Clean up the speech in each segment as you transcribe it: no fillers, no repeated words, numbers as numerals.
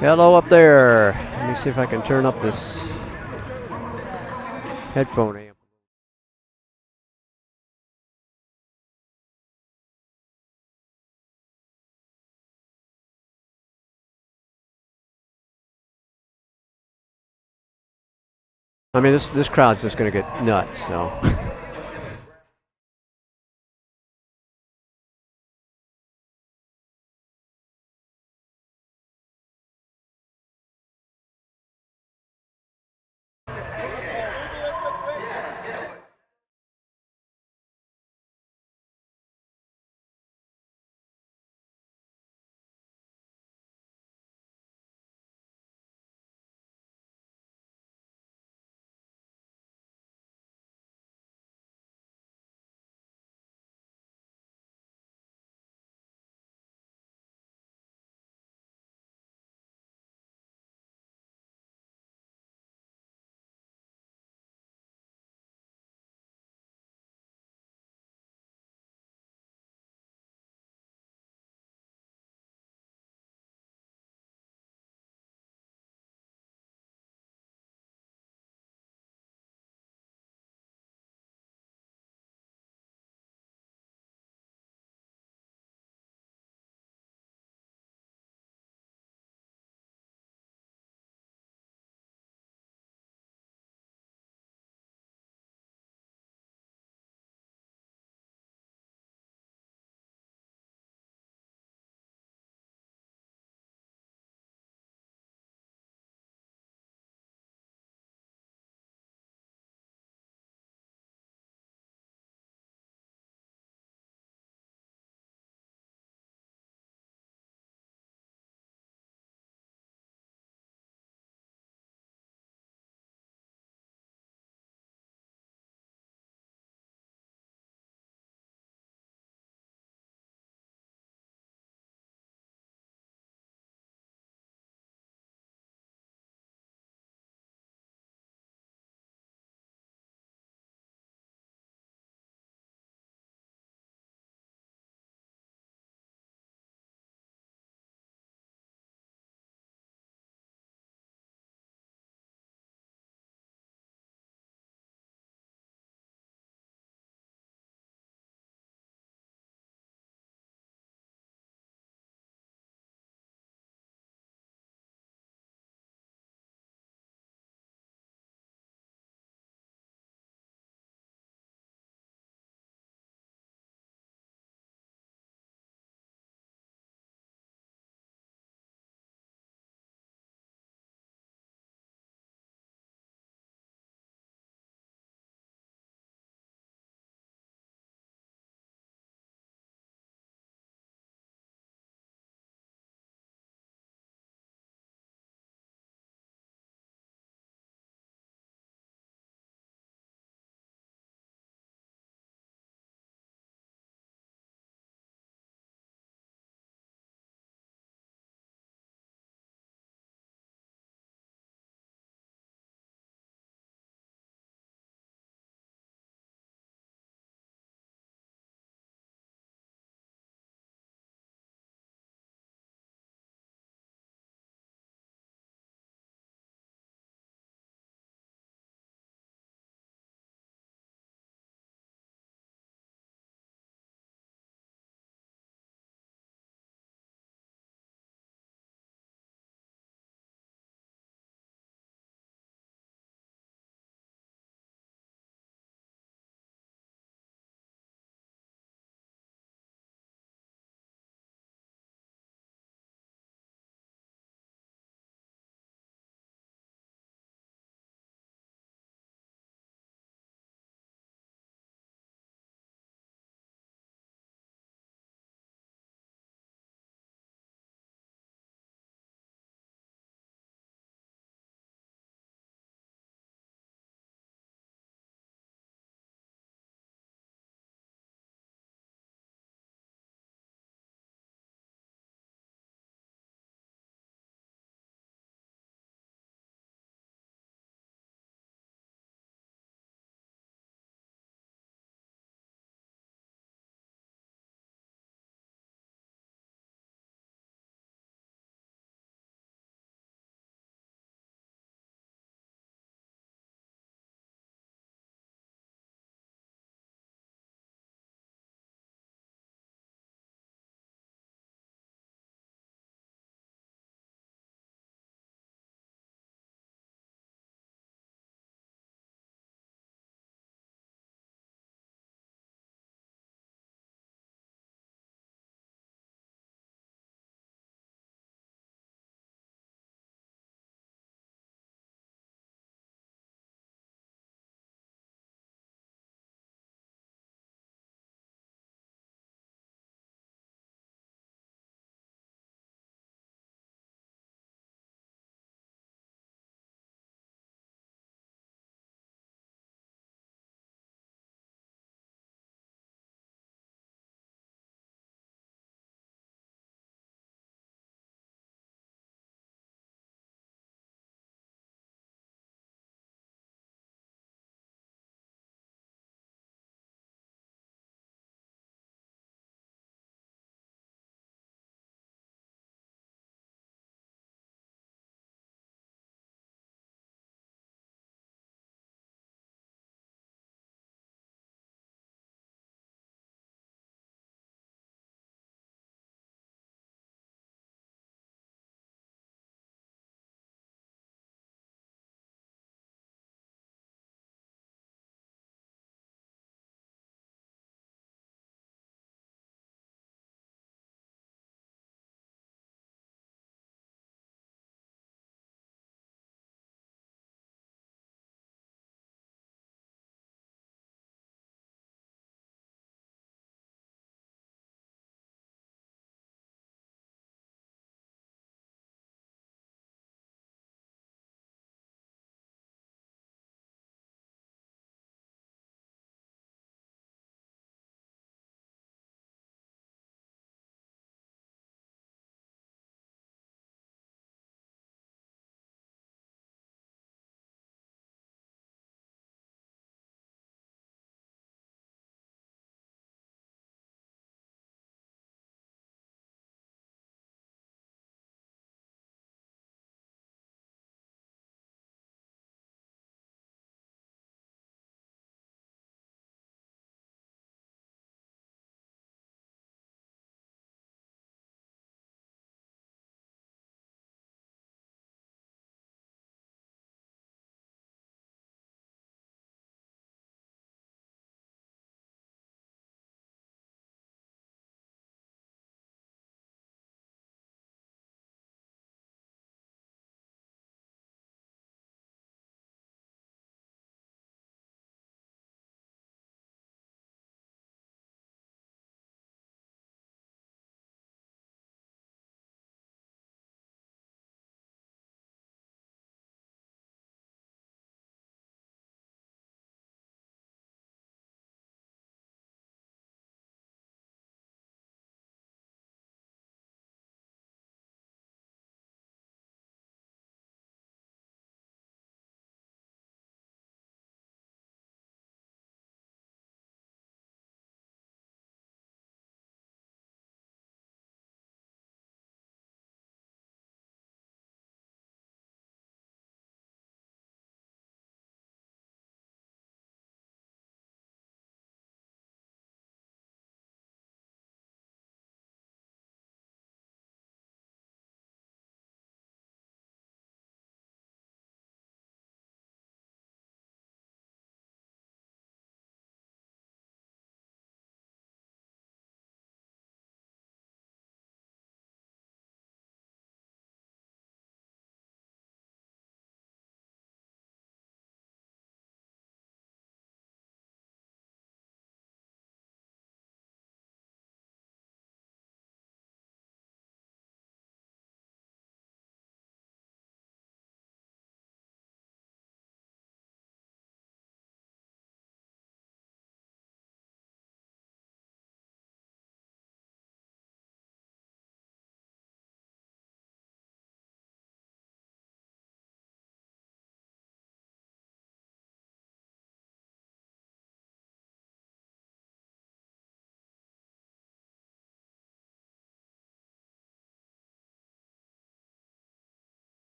Hello up there. Let me see if I can turn up this headphone amp. I mean, this crowd's just going to get nuts, so.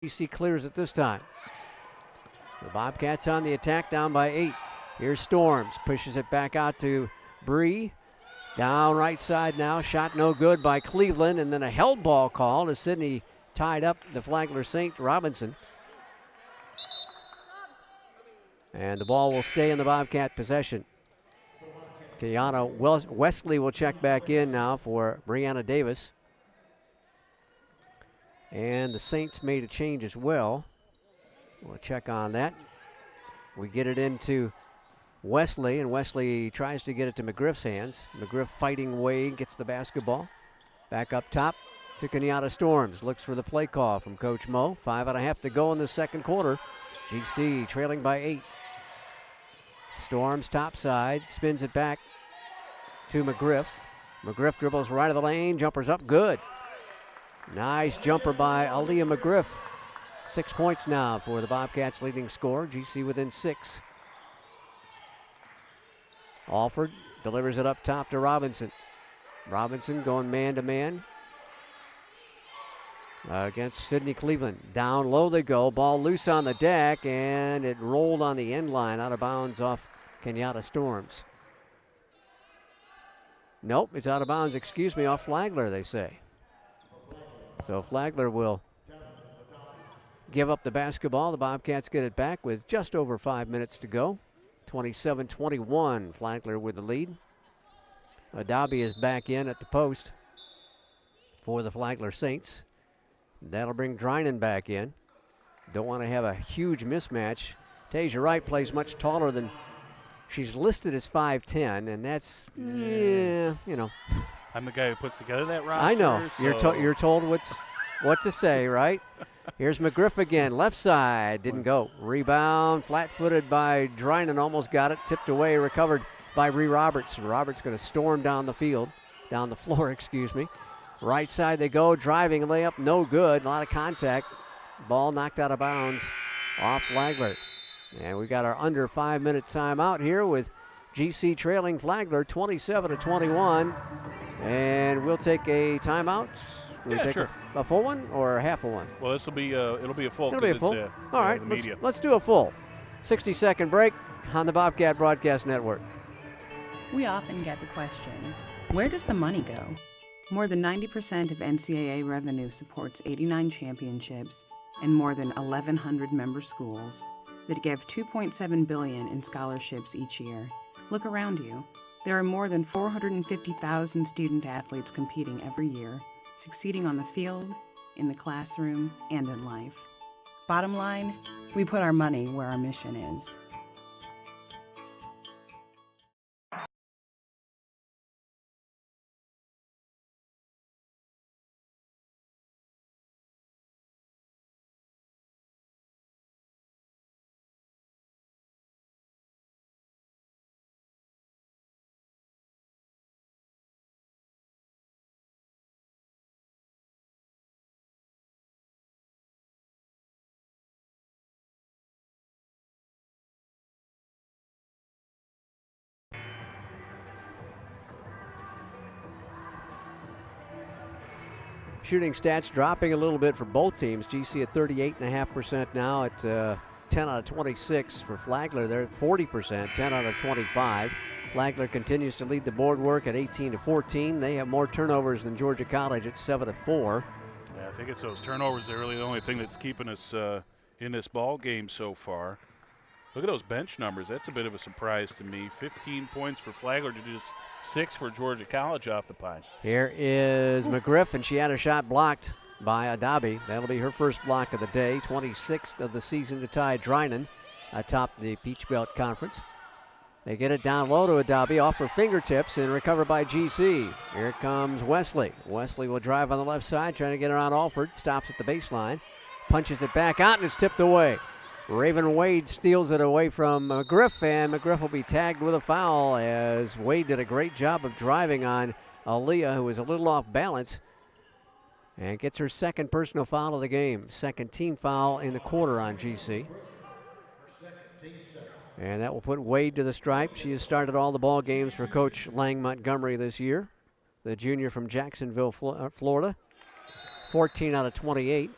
GC clears it this time. The Bobcats on the attack, down by 8. Here's Storms, pushes it back out to Brie. Down right side now, shot no good by Cleveland, and then a held ball call as Sydney tied up the Flagler St. Robinson. And the ball will stay in the Bobcat possession. Kiana Wesley will check back in now for Brie Davis. And the Saints made a change as well. We'll check on that. We get it into Wesley, and Wesley tries to get it to McGriff's hands. McGriff fighting Wade, gets the basketball. Back up top to Kenyatta Storms. Looks for the play call from Coach Mo. 5.5 to go in the second quarter. GC trailing by 8. Storms top side, spins it back to McGriff. McGriff dribbles right of the lane, jumpers up, good. Nice jumper by Aaliyah McGriff. 6 points now for the Bobcats' leading scorer. GC within 6. Alford delivers it up top to Robinson. Robinson going man-to-man against Sydney Cleveland. Down low they go. Ball loose on the deck, and it rolled on the end line out of bounds off Kenyatta Storms. Nope, it's out of bounds, off Flagler, they say. So Flagler will give up the basketball. The Bobcats get it back with just over 5 minutes to go. 27-21, Flagler with the lead. Adabi is back in at the post for the Flagler Saints. That'll bring Drinan back in. Don't want to have a huge mismatch. Tasia Wright plays much taller than, she's listed as 5'10", and that's, you know. I'm the guy who puts together that roster. I know. So. You're told what to say, right? Here's McGriff again, left side, didn't go. Rebound, flat-footed by Drinan, almost got it, tipped away, recovered by Brie Roberts. Roberts going to storm down the floor, Right side they go, driving layup, no good, a lot of contact. Ball knocked out of bounds off Flagler. And we got our under 5 minute timeout here with GC trailing Flagler 27-21. And we'll take a timeout. Sure. A full one or half a one? Well, this will be it'll be a full. It'll be a full. All right, let's do a full. 60-second break on the Bobcat Broadcast Network. We often get the question, where does the money go? More than 90% of NCAA revenue supports 89 championships and more than 1,100 member schools that give $2.7 billion in scholarships each year. Look around you. There are more than 450,000 student athletes competing every year, succeeding on the field, in the classroom, and in life. Bottom line, we put our money where our mission is. Shooting stats dropping a little bit for both teams. GC at 38.5% now at 10 out of 26 for Flagler. They're at 40%, 10 out of 25. Flagler continues to lead the board work at 18-14. They have more turnovers than Georgia College at 7-4. Yeah, I think it's those turnovers that are really the only thing that's keeping us in this ball game so far. Look at those bench numbers. That's a bit of a surprise to me. 15 points for Flagler to just 6 for Georgia College off the pine. Here is McGriff, and she had a shot blocked by Adabi. That'll be her first block of the day. 26th of the season to tie Drinan atop the Peach Belt Conference. They get it down low to Adabi off her fingertips and recovered by GC. Here comes Wesley. Wesley will drive on the left side, trying to get around Alford. Stops at the baseline. Punches it back out, and it's tipped away. Raven Wade steals it away from McGriff, and McGriff will be tagged with a foul as Wade did a great job of driving on Aaliyah, who was a little off balance, and gets her second personal foul of the game. Second team foul in the quarter on GC. And that will put Wade to the stripe. She has started all the ball games for Coach Lang Montgomery this year, the junior from Jacksonville, Florida. 14 out of 28.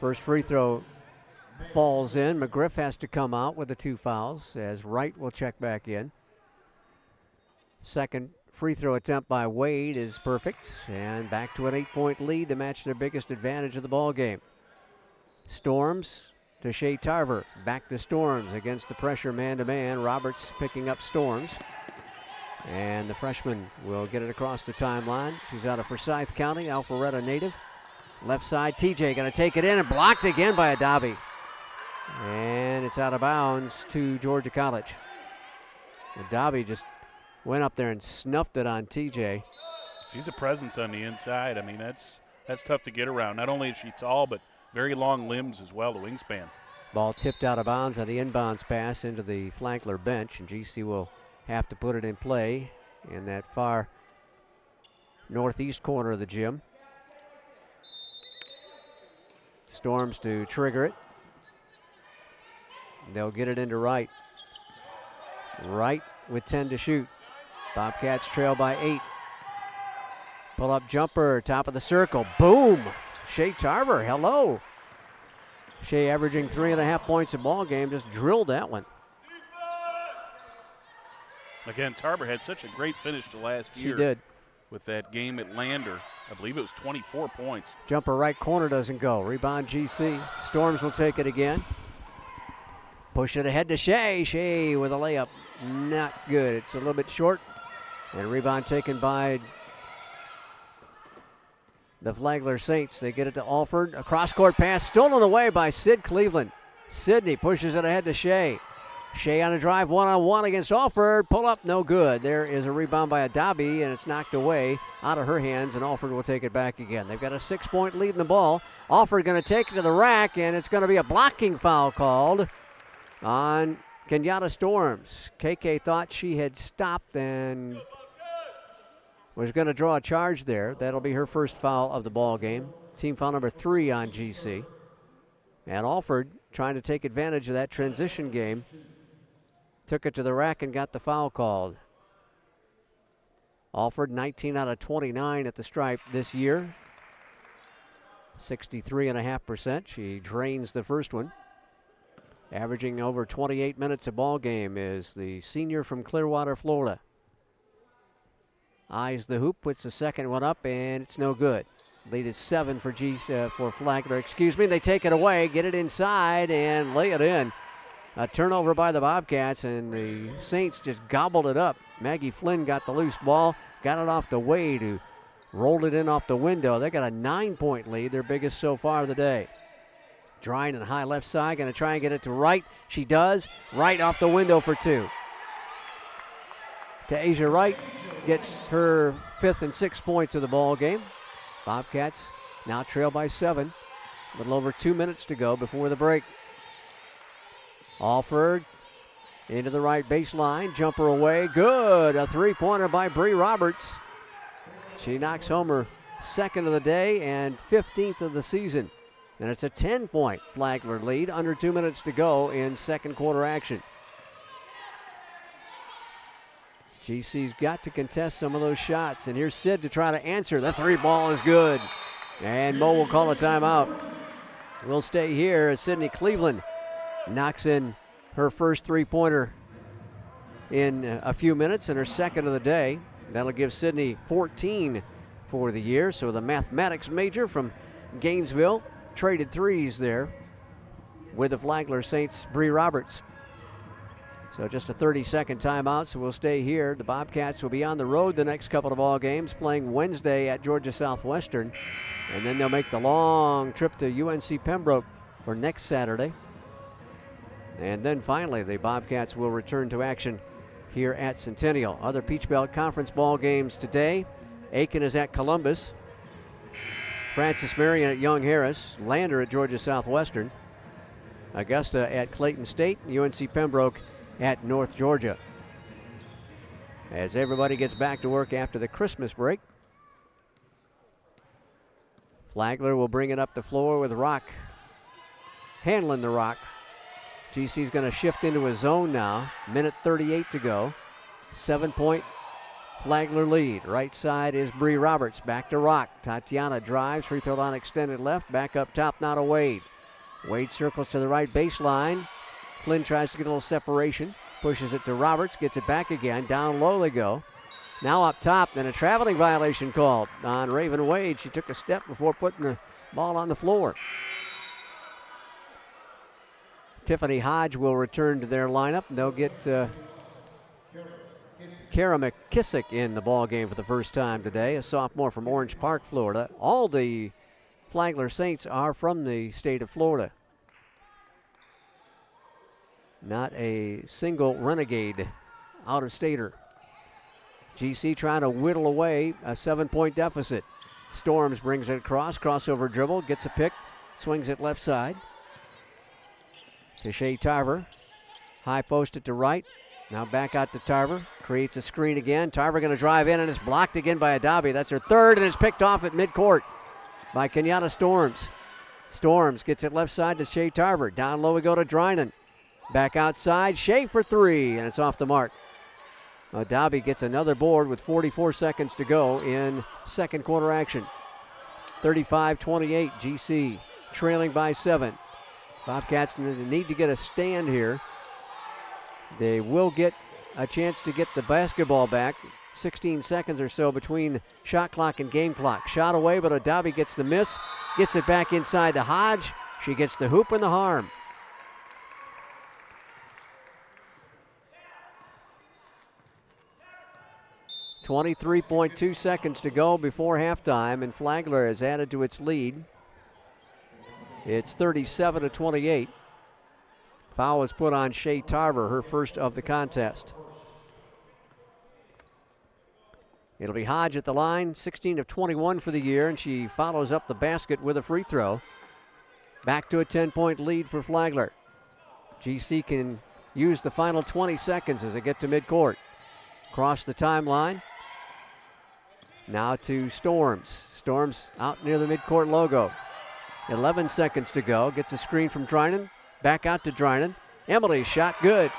First free throw falls in. McGriff has to come out with the 2 fouls as Wright will check back in. Second free throw attempt by Wade is perfect, and back to an 8-point lead to match their biggest advantage of the ball game. Storms to Shea Tarver. Back to Storms against the pressure man-to-man. Roberts picking up Storms. And the freshman will get it across the timeline. She's out of Forsyth County, Alpharetta native. Left side, TJ going to take it in and blocked again by Adabi. And it's out of bounds to Georgia College. Adabi just went up there and snuffed it on TJ. She's a presence on the inside. I mean, that's tough to get around. Not only is she tall, but very long limbs as well, the wingspan. Ball tipped out of bounds on the inbounds pass into the Flagler bench, and GC will have to put it in play in that far northeast corner of the gym. Storms to trigger it. They'll get it into Wright. Wright with 10 to shoot. Bobcats trail by 8. Pull-up jumper, top of the circle. Boom! Shea Tarver, hello. Shea averaging 3.5 points a ball game, just drilled that one. Again, Tarver had such a great finish to last year. She did. With that game at Lander. I believe it was 24 points. Jumper right corner doesn't go. Rebound GC. Storms will take it again. Push it ahead to Shea. Shea with a layup. Not good. It's a little bit short. And rebound taken by the Flagler Saints. They get it to Alford. A cross-court pass stolen away by Sid Cleveland. Sidney pushes it ahead to Shea. Shea on a drive one-on-one against Alford. Pull up, no good. There is a rebound by Adabi, and it's knocked away out of her hands, and Alford will take it back again. They've got a 6-point lead in the ball. Alford going to take it to the rack, and it's going to be a blocking foul called on Kenyatta Storms. KK thought she had stopped and was going to draw a charge there. That'll be her first foul of the ball game. Team foul number 3 on GC. And Alford trying to take advantage of that transition game. Took it to the rack and got the foul called. Alford 19 out of 29 at the stripe this year. 63.5%. She drains the first one. Averaging over 28 minutes a ball game is the senior from Clearwater, Florida. Eyes the hoop, puts the second one up, and it's no good. Lead is 7 for Flagler. They take it away, get it inside, and lay it in. A turnover by the Bobcats, and the Saints just gobbled it up. Maggie Flynn got the loose ball, got it off to Wade, who rolled it in off the window. They got a 9-point lead, their biggest so far of the day. Drying high left side, going to try and get it to Wright. She does. Wright off the window for 2. To Asia Wright, gets her 5th and 6th points of the ball game. Bobcats now trail by 7. A little over 2 minutes to go before the break. Alford into the right baseline. Jumper away. Good. A 3-pointer by Brie Roberts. She knocks home her 2nd of the day and 15th of the season. And it's a 10-point Flagler lead. Under 2 minutes to go in second quarter action. GC's got to contest some of those shots. And here's Sid to try to answer. The 3 ball is good. And Mo will call a timeout. We'll stay here as Sydney Cleveland knocks in her first 3-pointer in a few minutes and her 2nd of the day. That'll give Sydney 14 for the year. So the mathematics major from Gainesville traded 3s there with the Flagler Saints' Brie Roberts. So just a 30-second timeout, so we'll stay here. The Bobcats will be on the road the next couple of ball games, playing Wednesday at Georgia Southwestern. And then they'll make the long trip to UNC Pembroke for next Saturday. And then finally, the Bobcats will return to action here at Centennial. Other Peach Belt Conference ball games today. Aiken is at Columbus. Francis Marion at Young Harris. Lander at Georgia Southwestern. Augusta at Clayton State. UNC Pembroke at North Georgia. As everybody gets back to work after the Christmas break. Flagler will bring it up the floor with Rock handling the rock. GC's going to shift into a zone now. Minute 38 to go. 7-point Flagler lead. Right side is Brie Roberts. Back to Rock. Tatiana drives. Free throw line extended left. Back up top now to Wade. Wade circles to the right baseline. Flynn tries to get a little separation. Pushes it to Roberts. Gets it back again. Down low they go. Now up top. Then a traveling violation called on Raven Wade. She took a step before putting the ball on the floor. Tiffany Hodge will return to their lineup. They'll get Kara McKissick in the ball game for the first time today, a sophomore from Orange Park, Florida. All the Flagler Saints are from the state of Florida. Not a single renegade out-of-stater. GC trying to whittle away a 7-point deficit. Storms brings it across, crossover dribble, gets a pick, swings it left side. To Shea Tarver. High post it to right. Now back out to Tarver. Creates a screen again. Tarver going to drive in, and it's blocked again by Adabi. That's her third, and it's picked off at midcourt by Kenyatta Storms. Storms gets it left side to Shea Tarver. Down low we go to Drinan. Back outside. Shea for three, and it's off the mark. Adabi gets another board with 44 seconds to go in second quarter action. 35-28, GC trailing by 7. Bobcats need to get a stand here. They will get a chance to get the basketball back. 16 seconds or so between shot clock and game clock. Shot away, but Adabi gets the miss. Gets it back inside to Hodge. She gets the hoop and the harm. .2 seconds to go before halftime, and Flagler has added to its lead. It's 37-28. Foul was put on Shea Tarver, her first of the contest. It'll be Hodge at the line, 16 of 21 for the year, and she follows up the basket with a free throw. Back to a 10-point lead for Flagler. GC can use the final 20 seconds as they get to midcourt. Cross the timeline. Now to Storms. Storms out near the midcourt logo. 11 seconds to go. Gets a screen from Drinan. Back out to Drinan. Emily's shot good.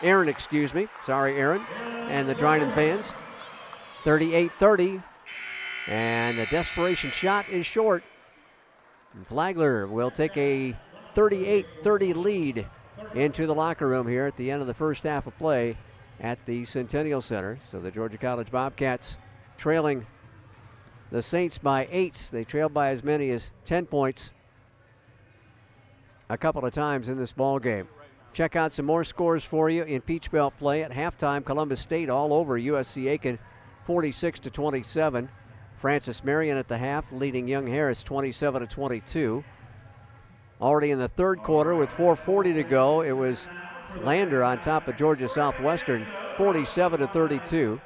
Aaron, excuse me. Sorry, Aaron. And the Drinan fans. 38-30. And the desperation shot is short. And Flagler will take a 38-30 lead into the locker room here at the end of the first half of play at the Centennial Center. So the Georgia College Bobcats trailing the Saints by 8. They trailed by as many as 10 points a couple of times in this ball game. Check out some more scores for you in Peach Belt play. At halftime, Columbus State all over USC Aiken, 46-27. Francis Marion at the half, leading Young Harris 27-22. Already in the third quarter with 4:40 to go, it was Lander on top of Georgia Southwestern, 47-32.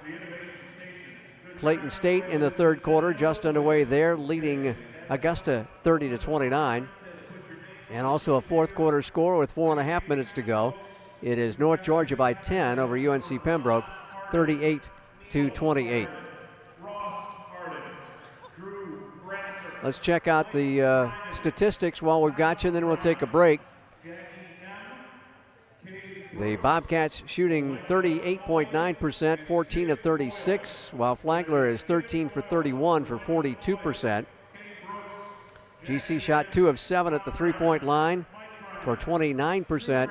Clayton State in the third quarter, just underway there, leading Augusta 30-29. And also a fourth quarter score with 4.5 minutes to go. It is North Georgia by 10 over UNC Pembroke, 38-28. Let's check out the statistics while we've got you, and then we'll take a break. The Bobcats shooting 38.9%, 14 of 36, while Flagler is 13 for 31 for 42%. GC shot 2 of 7 at the three-point line for 29%.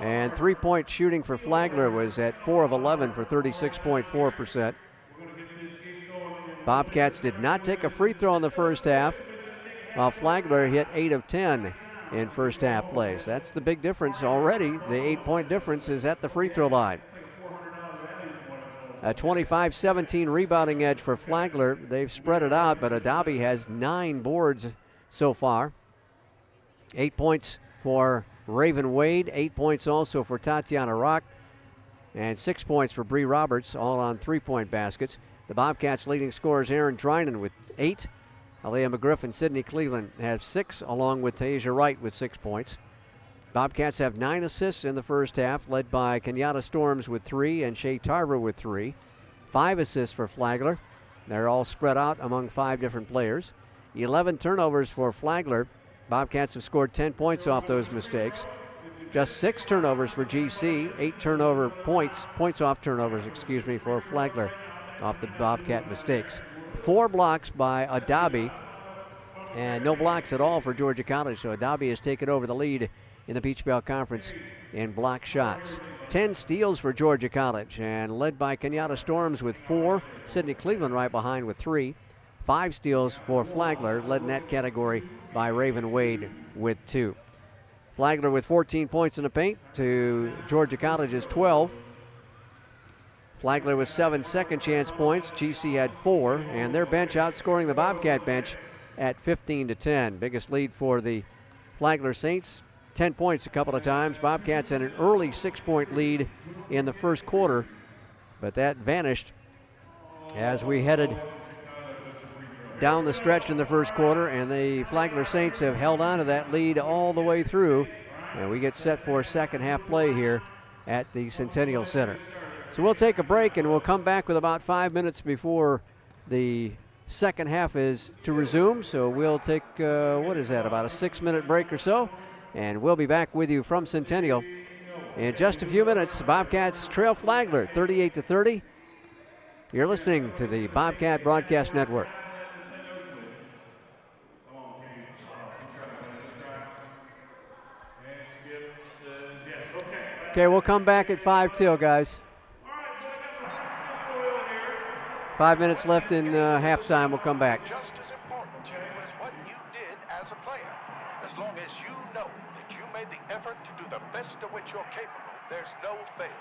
And three-point shooting for Flagler was at 4 of 11 for 36.4%. Bobcats did not take a free throw in the first half, while Flagler hit 8 of 10 in first half plays. That's the big difference already. The 8-point difference is at the free throw line. A 25-17 rebounding edge for Flagler. They've spread it out, but Adabi has 9 boards so far. 8 points for Raven Wade, 8 points also for Tatiana Rock, and 6 points for Brie Roberts, all on three-point baskets. The Bobcats' leading scorers Aaron Drinan with 8. Aliyah McGriff and Sydney Cleveland have 6, along with Tasia Wright with 6 points. Bobcats have 9 assists in the first half, led by Kenyatta Storms with 3 and Shea Tarver with 3. 5 assists for Flagler. They're all spread out among 5 different players. 11 turnovers for Flagler. Bobcats have scored 10 points off those mistakes. Just 6 turnovers for GC, 8 points off turnovers, for Flagler off the Bobcat mistakes. 4 blocks by Adabi, and no blocks at all for Georgia College. So Adabi has taken over the lead in the Peach Belt Conference in block shots. 10 steals for Georgia College, and led by Kenyatta Storms with 4. Sydney Cleveland right behind with 3. 5 steals for Flagler, led in that category by Raven Wade with 2. Flagler with 14 points in the paint to Georgia College's 12. Flagler with 7 second chance points. GC had 4, and their bench outscoring the Bobcat bench at 15-10. Biggest lead for the Flagler Saints, 10 points a couple of times. Bobcats had an early 6-point lead in the first quarter, but that vanished as we headed down the stretch in the first quarter, and the Flagler Saints have held on to that lead all the way through, and we get set for second half play here at the Centennial Center. So we'll take a break, and we'll come back with about 5 minutes before the second half is to resume. So we'll take, about a 6-minute break or so, and we'll be back with you from Centennial in just a few minutes. Bobcats trail Flagler 38-30. You're listening to the Bobcat Broadcast Network. Okay, we'll come back at 5 till, guys. 5 minutes left in halftime. We'll come back. Just as important to you as what you did as a player. As long as you know that you made the effort to do the best of which you're capable, there's no failure.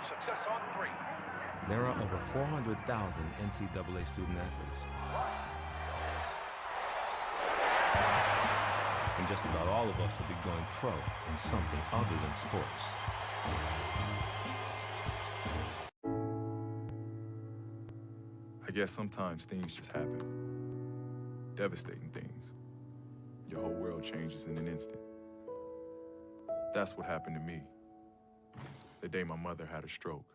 Success on 3. There are over 400,000 NCAA student athletes. And just about all of us will be going pro in something other than sports. I guess sometimes things just happen. Devastating things. Your whole world changes in an instant. That's what happened to me the day my mother had a stroke.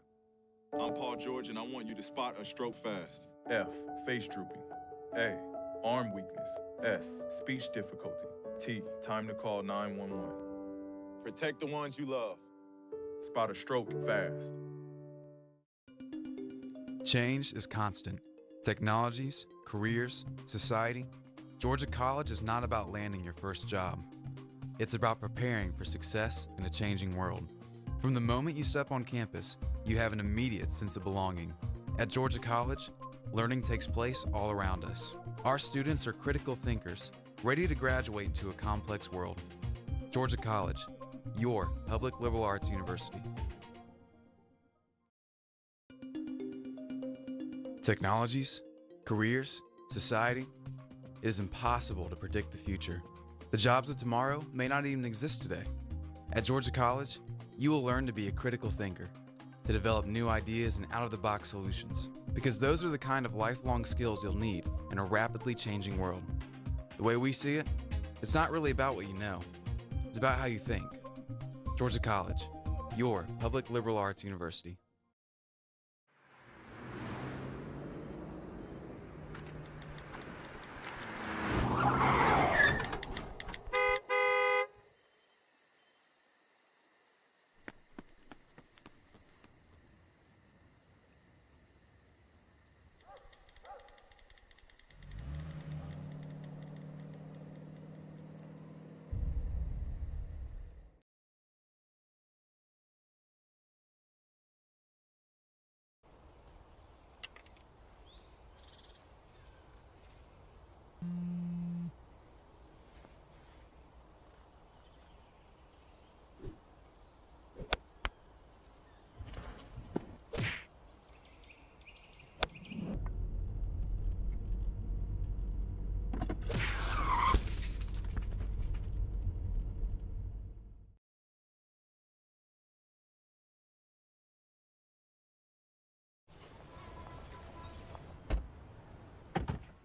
I'm Paul George, and I want you to spot a stroke fast. F, face drooping. A, arm weakness. S, speech difficulty. T, time to call 911. Protect the ones you love. Spot a stroke fast. Change is constant. Technologies, careers, society. Georgia College is not about landing your first job. It's about preparing for success in a changing world. From the moment you step on campus, you have an immediate sense of belonging. At Georgia College, learning takes place all around us. Our students are critical thinkers, ready to graduate into a complex world. Georgia College, your public liberal arts university. Technologies, careers, society. It is impossible to predict the future. The jobs of tomorrow may not even exist today. At Georgia College, you will learn to be a critical thinker, to develop new ideas and out-of-the-box solutions, because those are the kind of lifelong skills you'll need in a rapidly changing world. The way we see it, it's not really about what you know. It's about how you think. Georgia College, your public liberal arts university.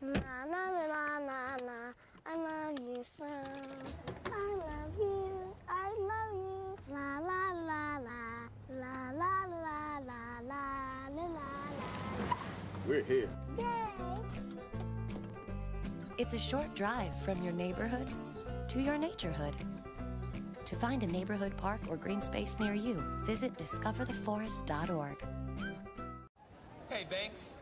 Na na na na na na, I love you so. I love you, I love you. La la la la, la la la la la la la. We're here. Yay! It's a short drive from your neighborhood to your naturehood, To find a neighborhood park or green space near you, visit discovertheforest.org. Hey, Banks.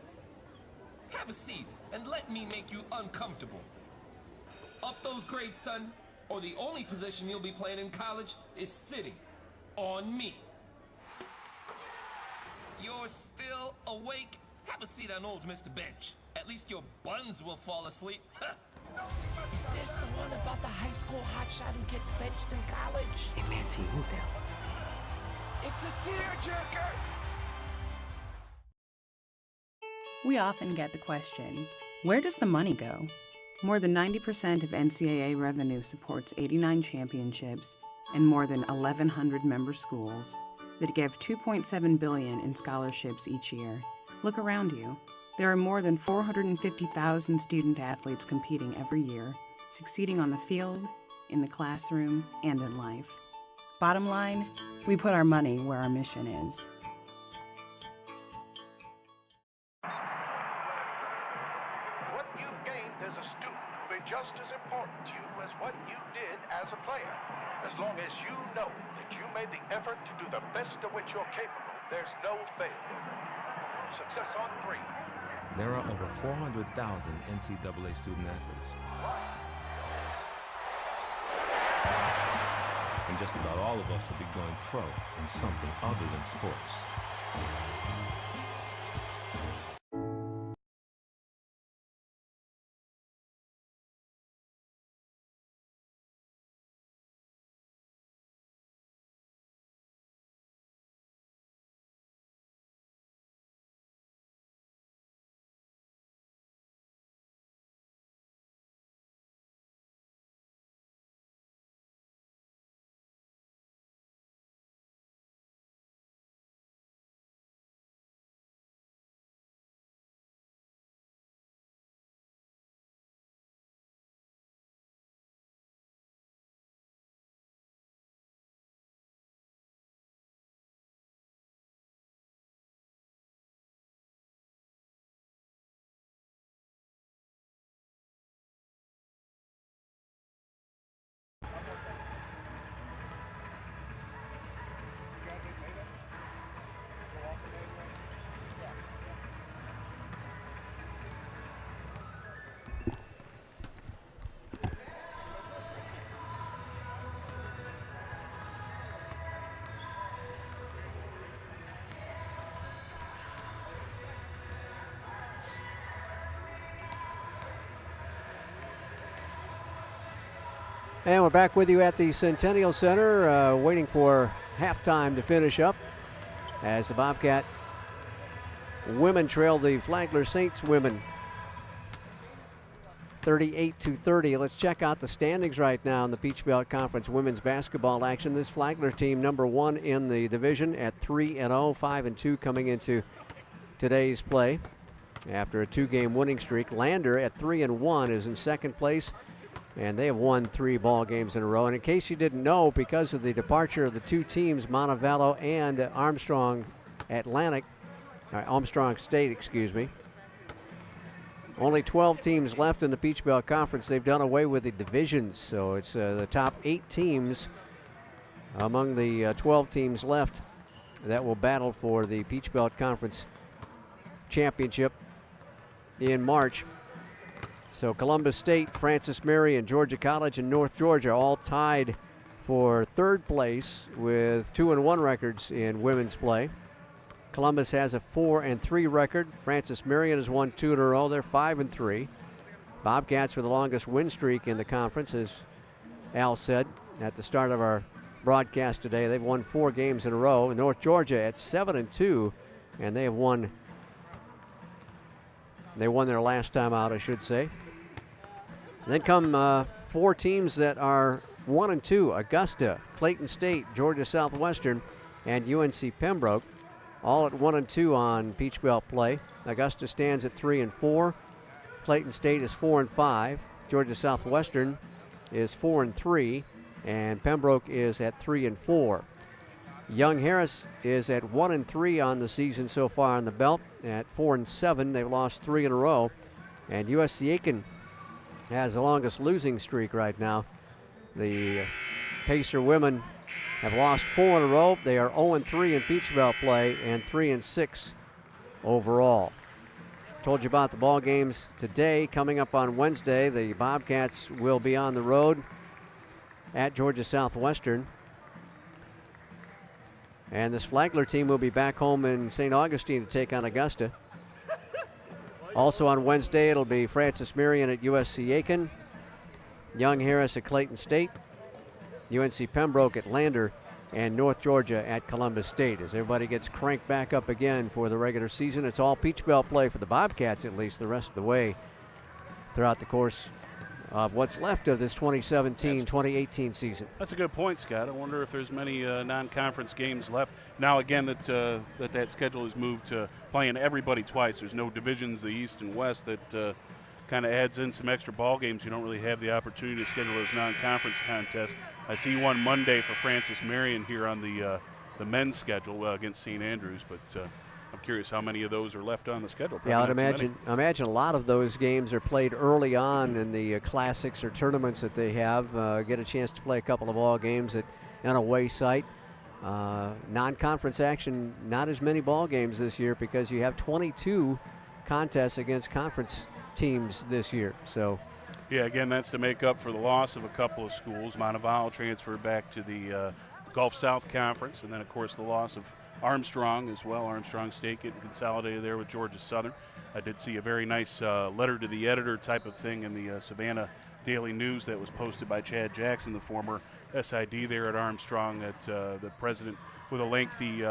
Have a seat and let me make you uncomfortable. Up those grades, son, or the only position you'll be playing in college is sitting on me. You're still awake? Have a seat on old Mr. Bench. At least your buns will fall asleep. Is this the one about the high school hotshot who gets benched in college? Hey, Manty, move down. It's a tearjerker! We often get the question, where does the money go? More than 90% of NCAA revenue supports 89 championships and more than 1,100 member schools that give $2.7 billion in scholarships each year. Look around you. There are more than 450,000 student athletes competing every year, succeeding on the field, in the classroom, and in life. Bottom line, we put our money where our mission is. What you've gained as a student will be just as important to you as what you did as a player. As long as you know that you made the effort to do the best of which you're capable, there's no failure. Success on 3. There are over 400,000 NCAA student athletes. And just about all of us will be going pro in something other than sports. And we're back with you at the Centennial Center, waiting for halftime to finish up as the Bobcat women trail the Flagler Saints women 38-30. Let's check out the standings right now in the Peach Belt Conference women's basketball action. This Flagler team number 1 in the division at 3-0, 5-2 coming into today's play after a 2-game winning streak. Lander at 3-1 is in second place, and they have won 3 ball games in a row. And in case you didn't know, because of the departure of the 2 teams, Montevallo and Armstrong State, excuse me, only 12 teams left in the Peach Belt Conference. They've done away with the divisions, so it's the top 8 teams among the 12 teams left that will battle for the Peach Belt Conference championship in March. So Columbus State, Francis Marion, Georgia College, and North Georgia all tied for 3rd place with 2-1 records in women's play. Columbus has a 4-3 record. Francis Marion has won 2 in a row. They're 5-3. Bobcats with the longest win streak in the conference, as Al said at the start of our broadcast today. They've won 4 games in a row. North Georgia at 7-2, and they won their last time out, I should say. Then come 4 teams that are 1-2: Augusta, Clayton State, Georgia Southwestern, and UNC Pembroke, all at 1-2 on Peach Belt play. Augusta stands at 3-4. Clayton State is 4-5. Georgia Southwestern is 4-3, and Pembroke is at 3-4. Young Harris is at 1-3 on the season so far on the belt. At 4-7, they've lost 3 in a row, and USC Aiken has the longest losing streak right now. The Pacer women have lost 4 in a row. They are 0-3 in Peach Belt play and 3-6 overall. Told you about the ball games today. Coming up on Wednesday, the Bobcats will be on the road at Georgia Southwestern. And this Flagler team will be back home in St. Augustine to take on Augusta. Also on Wednesday, it'll be Francis Marion at USC Aiken, Young Harris at Clayton State, UNC Pembroke at Lander, and North Georgia at Columbus State. As everybody gets cranked back up again for the regular season, it's all Peach Belt play for the Bobcats, at least the rest of the way throughout the course of what's left of this 2017-2018 season. That's a good point, Scott. I wonder if there's many non-conference games left. Now, again, that schedule is moved to playing everybody twice. There's no divisions, the East and West, that kind of adds in some extra ball games. You don't really have the opportunity to schedule those non-conference contests. I see one Monday for Francis Marion here on the men's schedule against St. Andrews, but I'm curious how many of those are left on the schedule. Probably yeah, I imagine a lot of those games are played early on in the classics or tournaments that they have. Get a chance to play a couple of ball games at an away site. Non-conference action, not as many ball games this year because you have 22 contests against conference teams this year. So, yeah, again, that's to make up for the loss of a couple of schools. Montevallo transferred back to the Gulf South Conference, and then, of course, the loss of Armstrong as well. Armstrong State getting consolidated there with Georgia Southern. I did see a very nice letter to the editor type of thing in the Savannah Daily News that was posted by Chad Jackson, the former SID there at Armstrong, that the president, with a lengthy,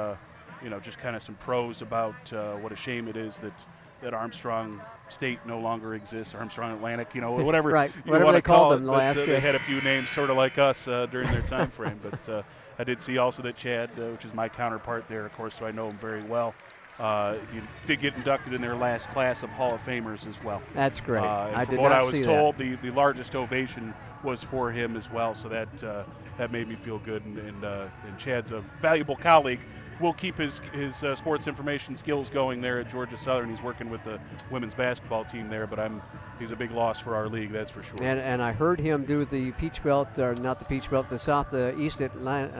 just kind of some prose about what a shame it is that Armstrong State no longer exists, Armstrong Atlantic, whatever, right. you whatever want they to call called it. them last They had a few names sort of like us during their time frame. But I did see also that Chad, which is my counterpart there, of course, so I know him very well, he did get inducted in their last class of Hall of Famers as well. That's great. I did what not I was see told, the largest ovation was for him as well, so that made me feel good. And Chad's a valuable colleague. We'll keep his sports information skills going there at Georgia Southern. He's working with the women's basketball team there, but he's a big loss for our league, that's for sure. And I heard him do the Peach Belt, or not the Peach Belt, the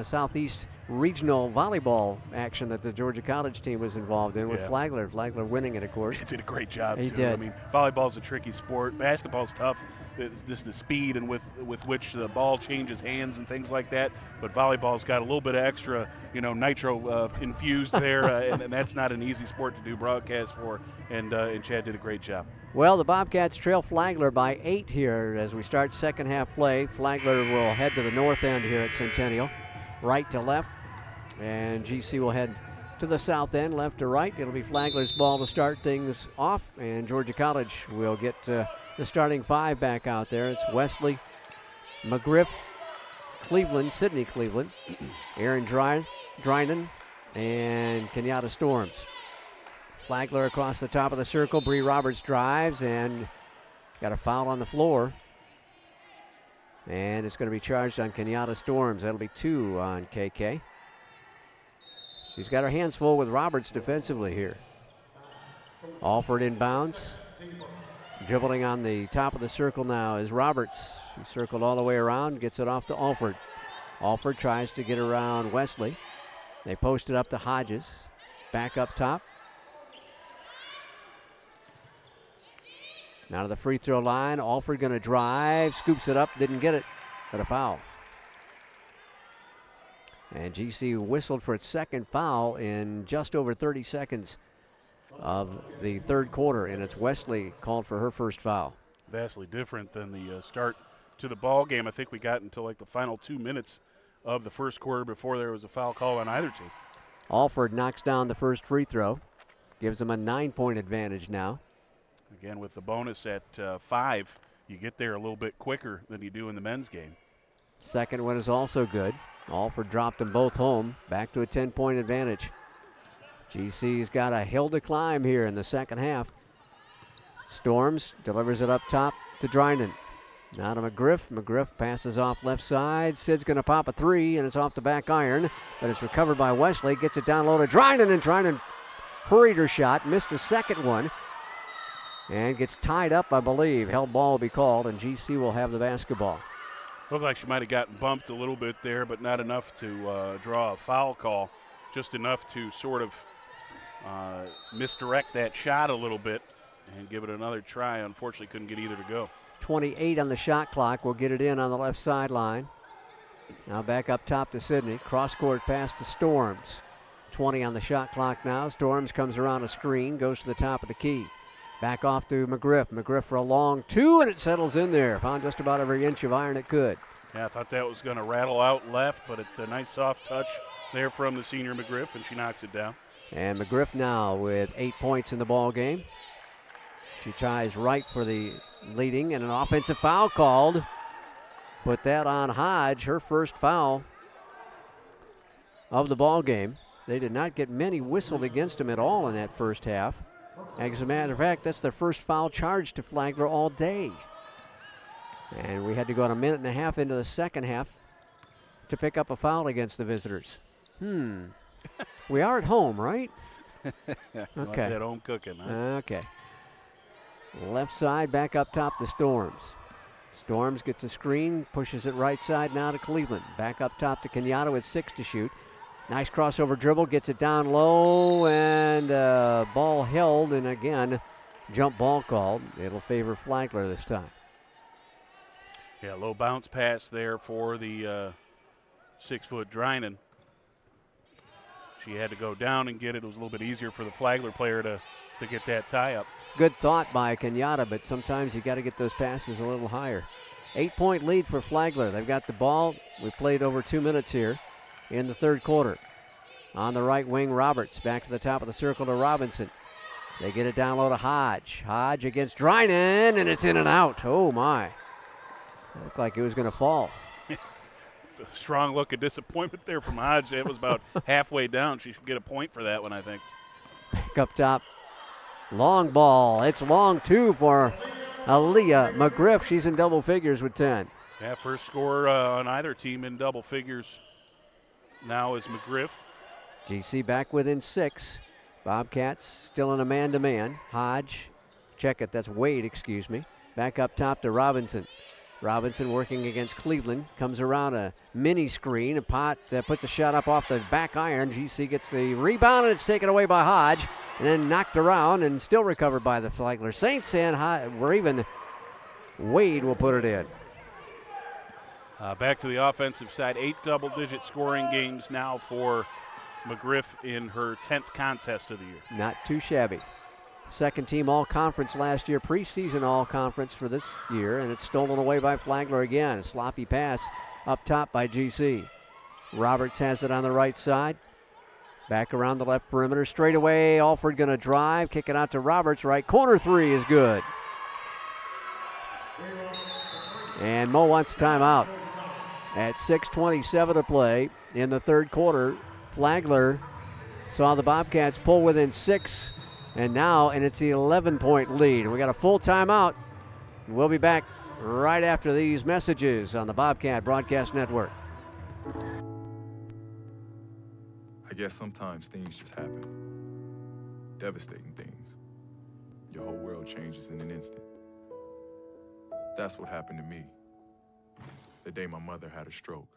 Southeast Regional volleyball action that the Georgia College team was involved in with Flagler. Flagler winning it, of course. He did a great job, He too. did. I mean, volleyball's a tricky sport. Basketball's tough. It's just the speed and with which the ball changes hands and things like that. But volleyball's got a little bit of extra, nitro infused there, and that's not an easy sport to do broadcast for. And Chad did a great job. Well, the Bobcats trail Flagler by 8 here as we start second half play. Flagler will head to the north end here at Centennial, right to left, and GC will head to the south end, left to right. It'll be Flagler's ball to start things off, and Georgia College will get the starting 5 back out there. It's Wesley, McGriff, Sydney Cleveland, Aaron Drynan, and Kenyatta Storms. Flagler across the top of the circle. Brie Roberts drives and got a foul on the floor. And it's going to be charged on Kenyatta Storms. That'll be 2 on KK. She's got her hands full with Roberts defensively here. Alford inbounds. Dribbling on the top of the circle now is Roberts. She circled all the way around, gets it off to Alford. Alford tries to get around Wesley. They post it up to Hodges. Back up top. Now to the free throw line. Alford going to drive, scoops it up, didn't get it, but a foul. And GC whistled for its second foul in just over 30 seconds of the third quarter, and it's Wesley called for her first foul. Vastly different than the start to the ball game. I think we got until like the final 2 minutes of the first quarter before there was a foul call on either team. Alford knocks down the first free throw, gives them a 9-point advantage now. Again, with the bonus at 5, you get there a little bit quicker than you do in the men's game. Second one is also good. Alford dropped them both home, back to a 10-point advantage. GC's got a hill to climb here in the second half. Storms delivers it up top to Drynan. Now to McGriff. McGriff passes off left side. Sid's going to pop a 3, and it's off the back iron, but it's recovered by Wesley. Gets it down low to Drynan, and Drynan hurried her shot, missed a second one, and gets tied up, I believe. Held ball will be called, and GC will have the basketball. Looked like she might have gotten bumped a little bit there, but not enough to draw a foul call. Just enough to sort of misdirect that shot a little bit and give it another try. Unfortunately, couldn't get either to go. 28 on the shot clock. We'll get it in on the left sideline. Now back up top to Sydney. Cross-court pass to Storms. 20 on the shot clock now. Storms comes around a screen, goes to the top of the key. Back off to McGriff. McGriff for a long two, and it settles in there. Found just about every inch of iron it could. Yeah, I thought that was going to rattle out left, but it's a nice soft touch there from the senior McGriff, and she knocks it down. And McGriff now with 8 points in the ball game. She tries right for the leading, and an offensive foul called. Put that on Hodge, her first foul of the ball game. They did not get many whistled against them at all in that first half. As a matter of fact, that's their first foul charge to Flagler all day. And we had to go on a minute and a half into the second half to pick up a foul against the visitors. We are at home, right? Okay. That home cooking, huh? Okay. Left side, back up top to Storms. Storms gets a screen, pushes it right side now to Cleveland. Back up top to Kenyatta with 6 to shoot. Nice crossover dribble, gets it down low, and ball held, and again, jump ball called. It'll favor Flagler this time. Yeah, low bounce pass there for the 6-foot Drinan. She had to go down and get it. It was a little bit easier for the Flagler player to get that tie up. Good thought by Kenyatta, but sometimes you got to get those passes a little higher. 8-point lead for Flagler. They've got the ball. We played over 2 minutes here in the third quarter. On the right wing, Roberts back to the top of the circle to Robinson. They get it down low to Hodge. Hodge against Drinan, and it's in and out. Oh, my. Looked like it was going to fall. Strong look of disappointment there from Hodge. It was about halfway down. She should get a point for that one, I think. Back up top. Long ball. It's long, too, for Aaliyah McGriff. She's in double figures with 10. Yeah, first score on either team in double figures now is McGriff. GC back within 6. Bobcats still in a man-to-man. Hodge, check it, that's Wade, excuse me. Back up top to Robinson. Robinson working against Cleveland. Comes around a mini screen. A pot puts a shot up off the back iron. GC gets the rebound, and it's taken away by Hodge. And then knocked around and still recovered by the Flagler Saints. And we're even. Wade will put it in. Back to the offensive side. 8 double-digit scoring games now for McGriff in her 10th contest of the year. Not too shabby. Second team all-conference last year, preseason all-conference for this year, and it's stolen away by Flagler again. A sloppy pass up top by GC. Roberts has it on the right side. Back around the left perimeter, straight away. Alford going to drive, kick it out to Roberts. Right corner three is good. And Mo wants a timeout. At 6:27 to play in the third quarter, Flagler saw the Bobcats pull within 6. And it's the 11-point lead. We got a full timeout. We'll be back right after these messages on the Bobcat Broadcast Network. I guess sometimes things just happen. Devastating things. Your whole world changes in an instant. That's what happened to me the day my mother had a stroke.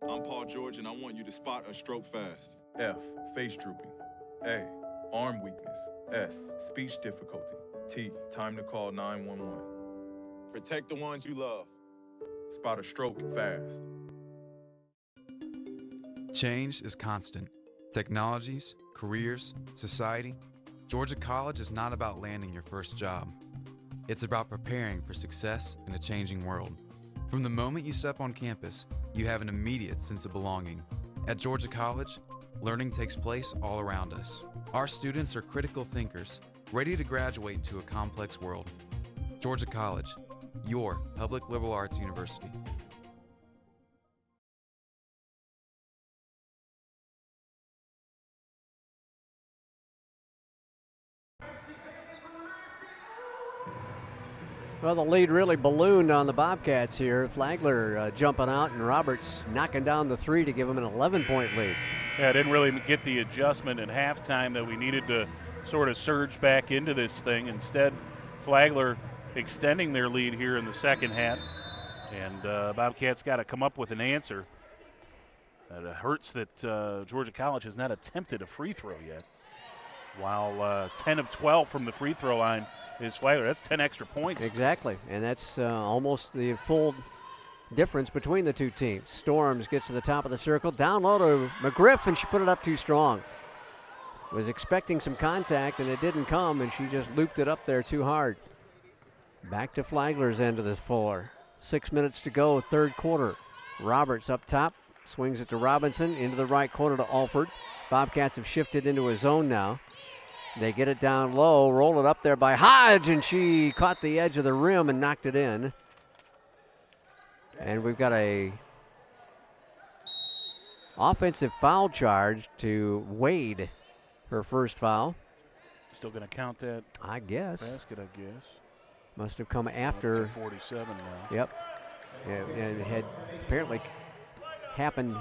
I'm Paul George, and I want you to spot a stroke fast. F, face drooping. A, arm weakness. S, speech difficulty. T, time to call 911. Protect the ones you love. Spot a stroke fast. Change is constant. Technologies, careers, society. Georgia College is not about landing your first job. It's about preparing for success in a changing world. From the moment you step on campus, you have an immediate sense of belonging. At Georgia College, learning takes place all around us. Our students are critical thinkers, ready to graduate into a complex world. Georgia College, your public liberal arts university. Well, the lead really ballooned on the Bobcats here. Flagler jumping out and Roberts knocking down the three to give them an 11-point lead. Yeah, didn't really get the adjustment in halftime that we needed to sort of surge back into this thing. Instead, Flagler extending their lead here in the second half. And Bobcats got to come up with an answer. It hurts that Georgia College has not attempted a free throw yet. While 10 of 12 from the free throw line is Flagler. That's 10 extra points. Exactly, and that's almost the full difference between the two teams. Storms gets to the top of the circle, down low to McGriff, and she put it up too strong. Was expecting some contact, and it didn't come, and she just looped it up there too hard. Back to Flagler's end of the floor. 6 minutes to go, third quarter. Roberts up top, swings it to Robinson, into the right corner to Alford. Bobcats have shifted into a zone now. They get it down low, roll it up there by Hodge, and she caught the edge of the rim and knocked it in. And we've got a offensive foul charge to Wade, her first foul. Still going to count that? I guess. Basket, I guess. Must have come after. 47 now. Yep. And it had apparently happened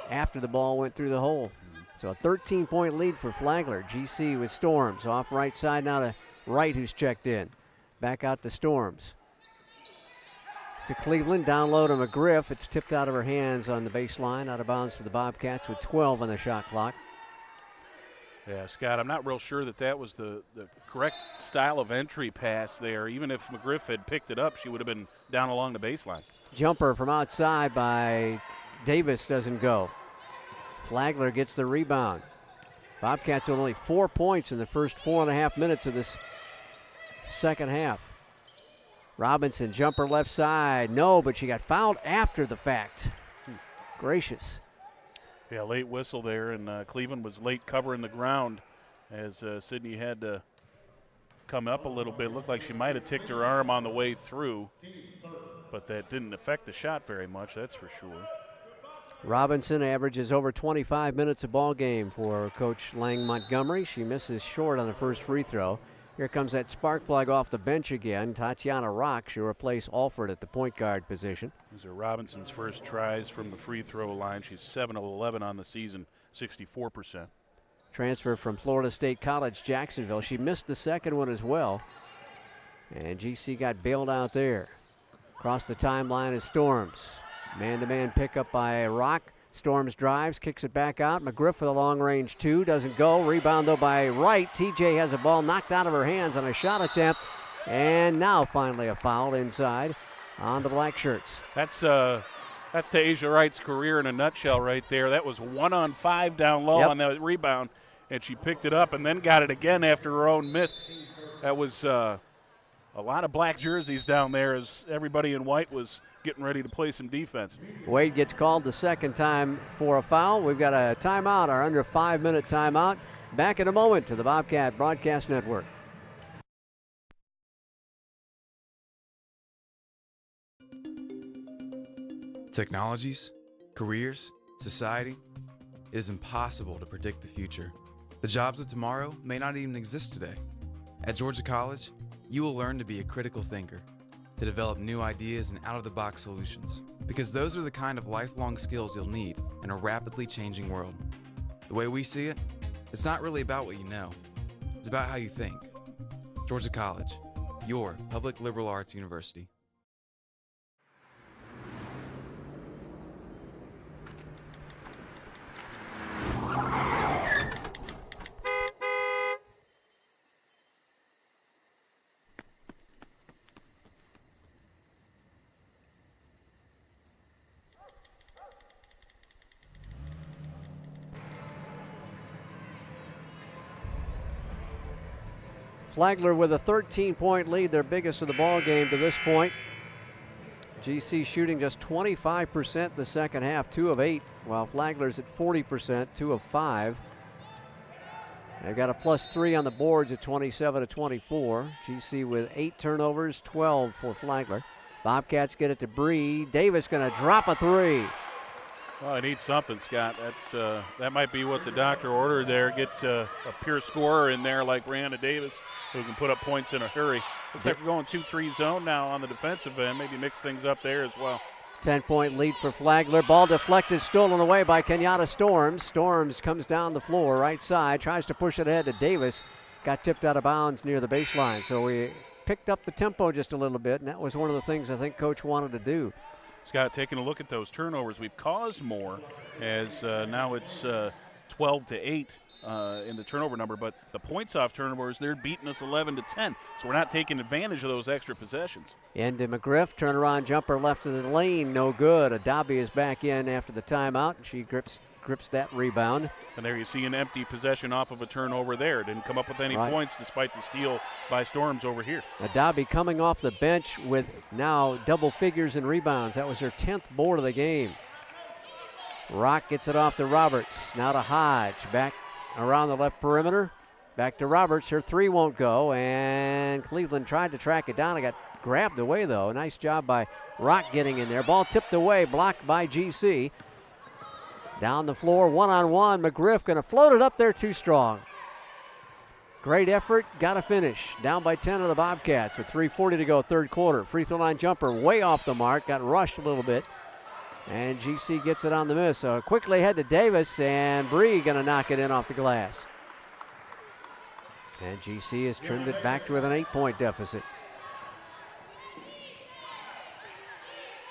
after the ball went through the hole. So a 13-point lead for Flagler. GC with Storms off right side now to Wright, who's checked in. Back out to Storms. To Cleveland, down low to McGriff. It's tipped out of her hands on the baseline, out of bounds to the Bobcats with 12 on the shot clock. Yeah, Scott, I'm not real sure that was the correct style of entry pass there. Even if McGriff had picked it up, she would have been down along the baseline. Jumper from outside by Davis doesn't go. Flagler gets the rebound. Bobcats with only 4 points in the first 4.5 minutes of this second half. Robinson, jumper left side. No, but she got fouled after the fact. Gracious. Yeah, late whistle there, and Cleveland was late covering the ground as Sydney had to come up a little bit. Looked like she might have ticked her arm on the way through, but that didn't affect the shot very much, that's for sure. Robinson averages over 25 minutes a ball game for Coach Lang Montgomery. She misses short on the first free throw. Here comes that spark plug off the bench again. Tatiana Rock, she'll replace Alford at the point guard position. These are Robinson's first tries from the free throw line. She's 7 of 11 on the season, 64%. Transfer from Florida State College, Jacksonville. She missed the second one as well. And GC got bailed out there. Across the timeline is Storms. Man-to-man pickup by Rock. Storms drives, kicks it back out. McGriff for the long-range two, doesn't go. Rebound, though, by Wright. TJ has a ball knocked out of her hands on a shot attempt. And now finally a foul inside on the black shirts. That's Tasia Wright's career in a nutshell right there. That was 1-on-5 down low on that rebound, and she picked it up and then got it again after her own miss. That was a lot of black jerseys down there as everybody in white was getting ready to play some defense. Wade gets called the second time for a foul. We've got a timeout, our under 5-minute timeout. Back in a moment to the Bobcat Broadcast Network. Technologies, careers, society. It is impossible to predict the future. The jobs of tomorrow may not even exist today. At Georgia College, you will learn to be a critical thinker, to develop new ideas and out-of-the-box solutions, because those are the kind of lifelong skills you'll need in a rapidly changing world. The way we see it, it's not really about what you know. It's about how you think. Georgia College, your public liberal arts university. Flagler with a 13-point lead, their biggest of the ball game to this point. GC shooting just 25% the second half, 2 of 8, while Flagler's at 40%, 2 of 5. They've got a +3 on the boards at 27-24. GC with 8 turnovers, 12 for Flagler. Bobcats get it to Brie. Davis going to drop a 3. Well, I need something, Scott. That might be what the doctor ordered there. Get a pure scorer in there like Brianna Davis who can put up points in a hurry. Looks like we're going 2-3 zone now on the defensive end. Maybe mix things up there as well. 10-point lead for Flagler. Ball deflected, stolen away by Kenyatta Storms. Storms comes down the floor, right side, tries to push it ahead to Davis. Got tipped out of bounds near the baseline. So we picked up the tempo just a little bit, and that was one of the things I think Coach wanted to do. Scott, taking a look at those turnovers, we've caused more as now it's 12-8 in the turnover number, but the points off turnovers, they're beating us 11-10, so we're not taking advantage of those extra possessions. Into McGriff, turnaround jumper left of the lane, no good. Adabi is back in after the timeout, and she grips that rebound. And there you see an empty possession off of a turnover there. Didn't come up with any points despite the steal by Storms over here. Adabi coming off the bench with now double figures in rebounds. That was her 10th board of the game. Rock gets it off to Roberts. Now to Hodge. Back around the left perimeter. Back to Roberts. Her three won't go. And Cleveland tried to track it down. It got grabbed away, though. Nice job by Rock getting in there. Ball tipped away. Blocked by GC. Down the floor, one-on-one. McGriff going to float it up there too strong. Great effort, got to finish. Down by 10 of the Bobcats with 3:40 to go, third quarter. Free throw line jumper way off the mark, got rushed a little bit. And GC gets it on the miss. So quickly ahead to Davis, and Brie going to knock it in off the glass. And GC has trimmed it back to with an 8-point deficit.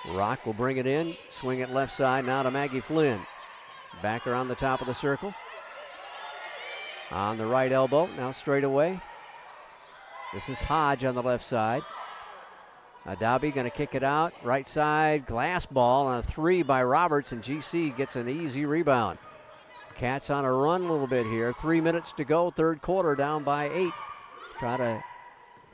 Rock will bring it in, swing it left side now to Maggie Flynn. Back around the top of the circle. On the right elbow, now straight away. This is Hodge on the left side. Adabi going to kick it out. Right side, glass ball, and a three by Roberts, and GC gets an easy rebound. Cats on a run a little bit here. 3 minutes to go, third quarter, down by 8. Try to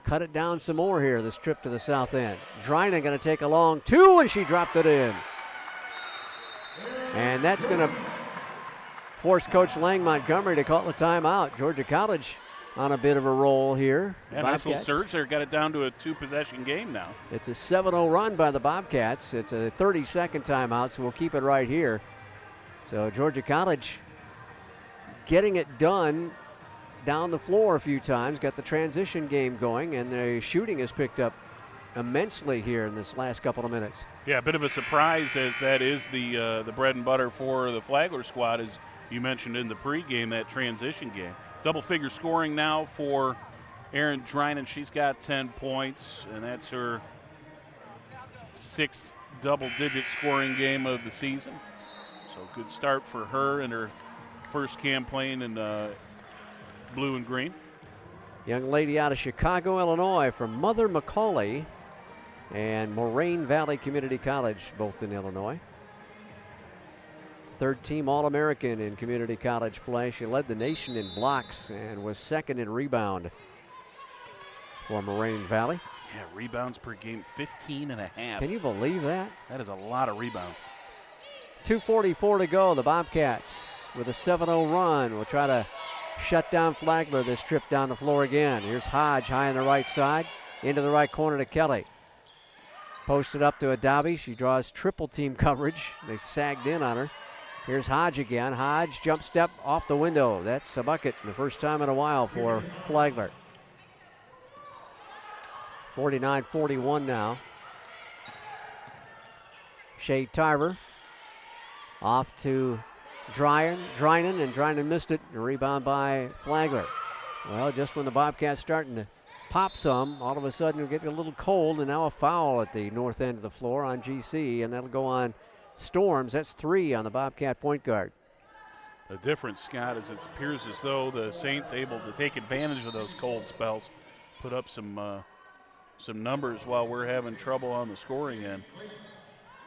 cut it down some more here, this trip to the south end. Drynan going to take a long two, and she dropped it in. And that's going to force Coach Lang Montgomery to call the timeout. Georgia College on a bit of a roll here. Yeah, nice little surge there. Got it down to a 2-possession game now. It's a 7-0 run by the Bobcats. It's a 30-second timeout, so we'll keep it right here. So Georgia College getting it done down the floor a few times. Got the transition game going, and the shooting has picked up immensely here in this last couple of minutes. Yeah, a bit of a surprise, as that is the bread and butter for the Flagler squad, as you mentioned in the pregame, that transition game. Double-figure scoring now for Erin Drynan. She's got 10 points, and that's her 6th double-digit scoring game of the season. So good start for her in her first campaign in blue and green. Young lady out of Chicago, Illinois, from Mother Macaulay and Moraine Valley Community College, both in Illinois. Third-team All-American in community college play. She led the nation in blocks and was second in rebound for Moraine Valley. Yeah, rebounds per game, 15 and a half. Can you believe that? That is a lot of rebounds. 2:44 to go. The Bobcats with a 7-0 run will try to shut down Flagler this trip down the floor again. Here's Hodge high on the right side. Into the right corner to Kelly. Posted up to Adabi. She draws triple team coverage. They sagged in on her. Here's Hodge again. Hodge jump step off the window. That's a bucket, the first time in a while for Flagler. 49-41 now. Shea Tarver off to Drynan, and Drynan missed it. A rebound by Flagler. Well, just when the Bobcats starting to pop some, all of a sudden it'll get a little cold, and now a foul at the north end of the floor on GC, and that'll go on Storms. That's 3 on the Bobcat point guard. The difference, Scott, is it appears as though the Saints able to take advantage of those cold spells, put up some numbers while we're having trouble on the scoring end.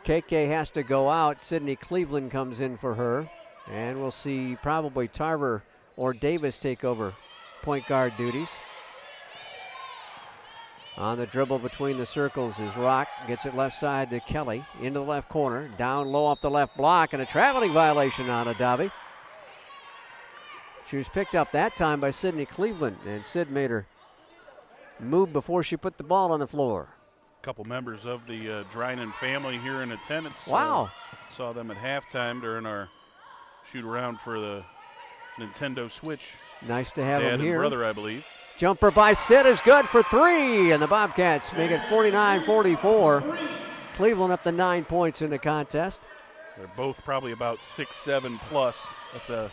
KK has to go out. Sydney Cleveland comes in for her. And we'll see probably Tarver or Davis take over point guard duties. On the dribble between the circles is Rock. Gets it left side to Kelly. Into the left corner. Down low off the left block. And a traveling violation on Adabi. She was picked up that time by Sydney Cleveland. And Sid made her move before she put the ball on the floor. A couple members of the Drynan family here in attendance. Wow. Saw them at halftime during our shoot around for the Nintendo Switch. Nice to have Dad him here. And brother, I believe. Jumper by Sid is good for 3, and the Bobcats make it 49-44. Cleveland up to 9 points in the contest. They're both probably about 6'7" plus. That's a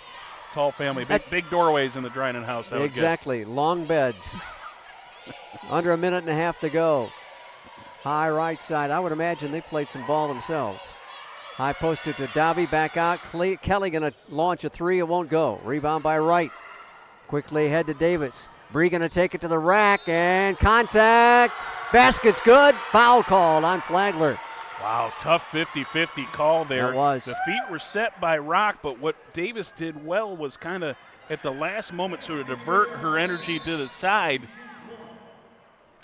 tall family. Big doorways in the Drynan house. Exactly. Long beds. Under a minute and a half to go. High right side. I would imagine they played some ball themselves. High posted to Dobby, back out. Kelly going to launch a three. It won't go. Rebound by Wright. Quickly ahead to Davis. Brie going to take it to the rack, and contact. Basket's good. Foul called on Flagler. Wow, tough 50-50 call there. That was. The feet were set by Rock, but what Davis did well was kind of at the last moment sort of divert her energy to the side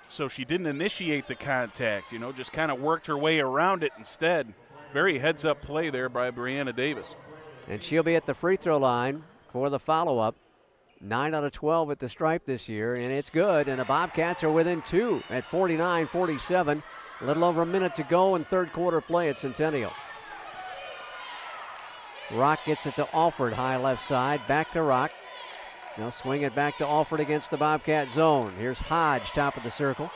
so she didn't initiate the contact, just kind of worked her way around it instead. Very heads-up play there by Brianna Davis. And she'll be at the free throw line for the follow-up. 9 out of 12 at the stripe this year, and it's good. And the Bobcats are within 2 at 49-47. A little over a minute to go in third quarter play at Centennial. Rock gets it to Alford, high left side. Back to Rock. They'll swing it back to Alford against the Bobcat zone. Here's Hodge, top of the circle.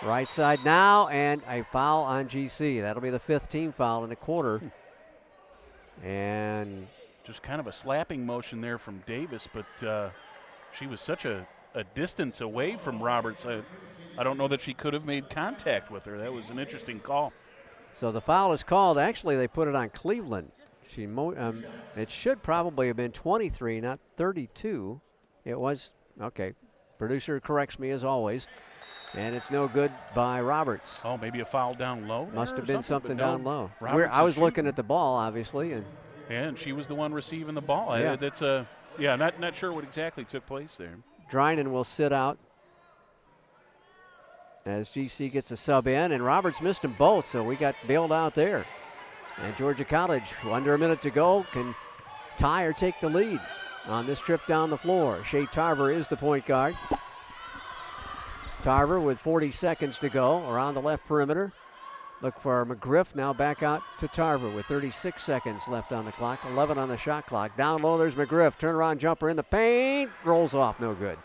Right side now, and a foul on GC. That'll be the 5th team foul in the quarter. And just kind of a slapping motion there from Davis, but she was such a distance away from Roberts. I don't know that she could have made contact with her. That was an interesting call. So the foul is called. Actually, they put it on Cleveland. It should probably have been 23, not 32. It was, okay. Producer corrects me as always. And it's no good by Roberts. Oh, maybe a foul down low? Must have been something down low. I was looking at the ball, obviously. And she was the one receiving the ball. Yeah. Not sure what exactly took place there. Drinan will sit out as GC gets a sub in, and Roberts missed them both, so we got bailed out there. And Georgia College, under a minute to go, can tie or take the lead on this trip down the floor. Shea Tarver is the point guard. Tarver with 40 seconds to go around the left perimeter. Look for McGriff, now back out to Tarver with 36 seconds left on the clock, 11 on the shot clock. Down low, there's McGriff. Turnaround jumper in the paint, rolls off, no good.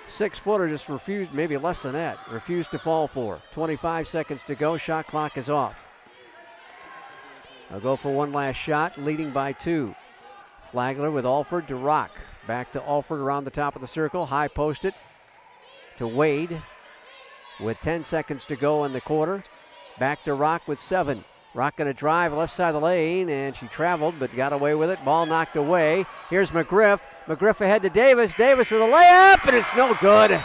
6-footer just refused, maybe less than that, refused to fall for. 25 seconds to go, shot clock is off. They'll go for one last shot, leading by 2. Flagler with Alford to Rock. Back to Alford around the top of the circle, high posted to Wade with 10 seconds to go in the quarter. Back to Rock with 7. Rock going to drive left side of the lane, and she traveled but got away with it. Ball knocked away. Here's McGriff. McGriff ahead to Davis. Davis with a layup, and it's no good.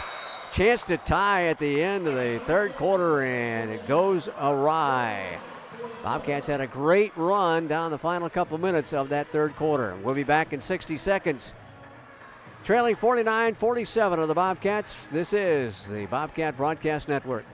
Chance to tie at the end of the third quarter, and it goes awry. Bobcats had a great run down the final couple minutes of that third quarter. We'll be back in 60 seconds. Trailing 49-47 of the Bobcats. This is the Bobcat Broadcast Network.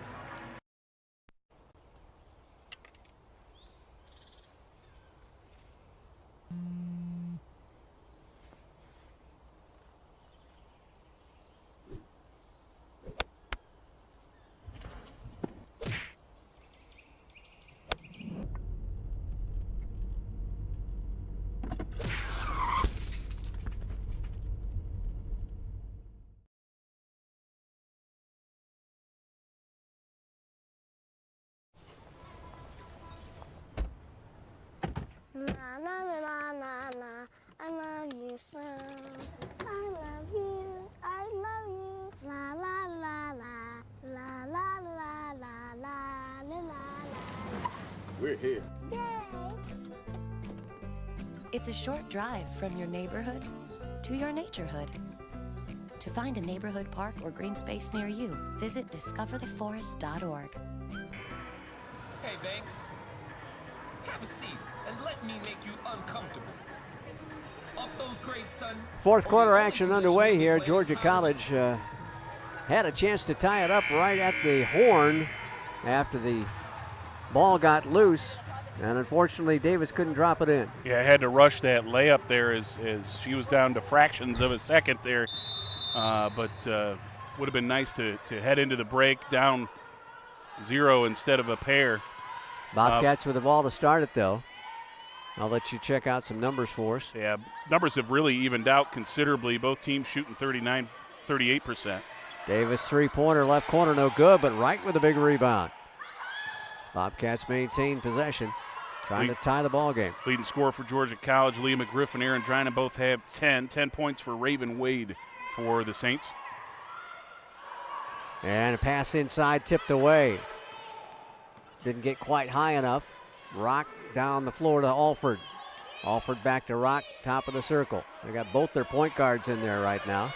Na na na na na na, I love you so. I love you, I love you. La la la la, la la la la la la la. We're here. Yay! It's a short drive from your neighborhood to your naturehood. To find a neighborhood park or green space near you, visit discovertheforest.org. Hey, Banks. Have a seat and let me make you uncomfortable. Up those grades, son. Fourth quarter action underway here. Georgia College had a chance to tie it up right at the horn after the ball got loose, and unfortunately Davis couldn't drop it in. Yeah, I had to rush that layup there as she was down to fractions of a second there, but would have been nice to head into the break down 0 instead of a pair. Bobcats with the ball to start it, though. I'll let you check out some numbers for us. Yeah, numbers have really evened out considerably. Both teams shooting 38%. Davis three-pointer, left corner, no good, but Wright with a big rebound. Bobcats maintain possession, trying to tie the ball game. Leading scorer for Georgia College, Leah McGriff and Aaron Drinan both have 10 points for Raven Wade for the Saints. And a pass inside, tipped away. Didn't get quite high enough. Rock down the floor to Alford. Alford back to Rock, top of the circle. They got both their point guards in there right now.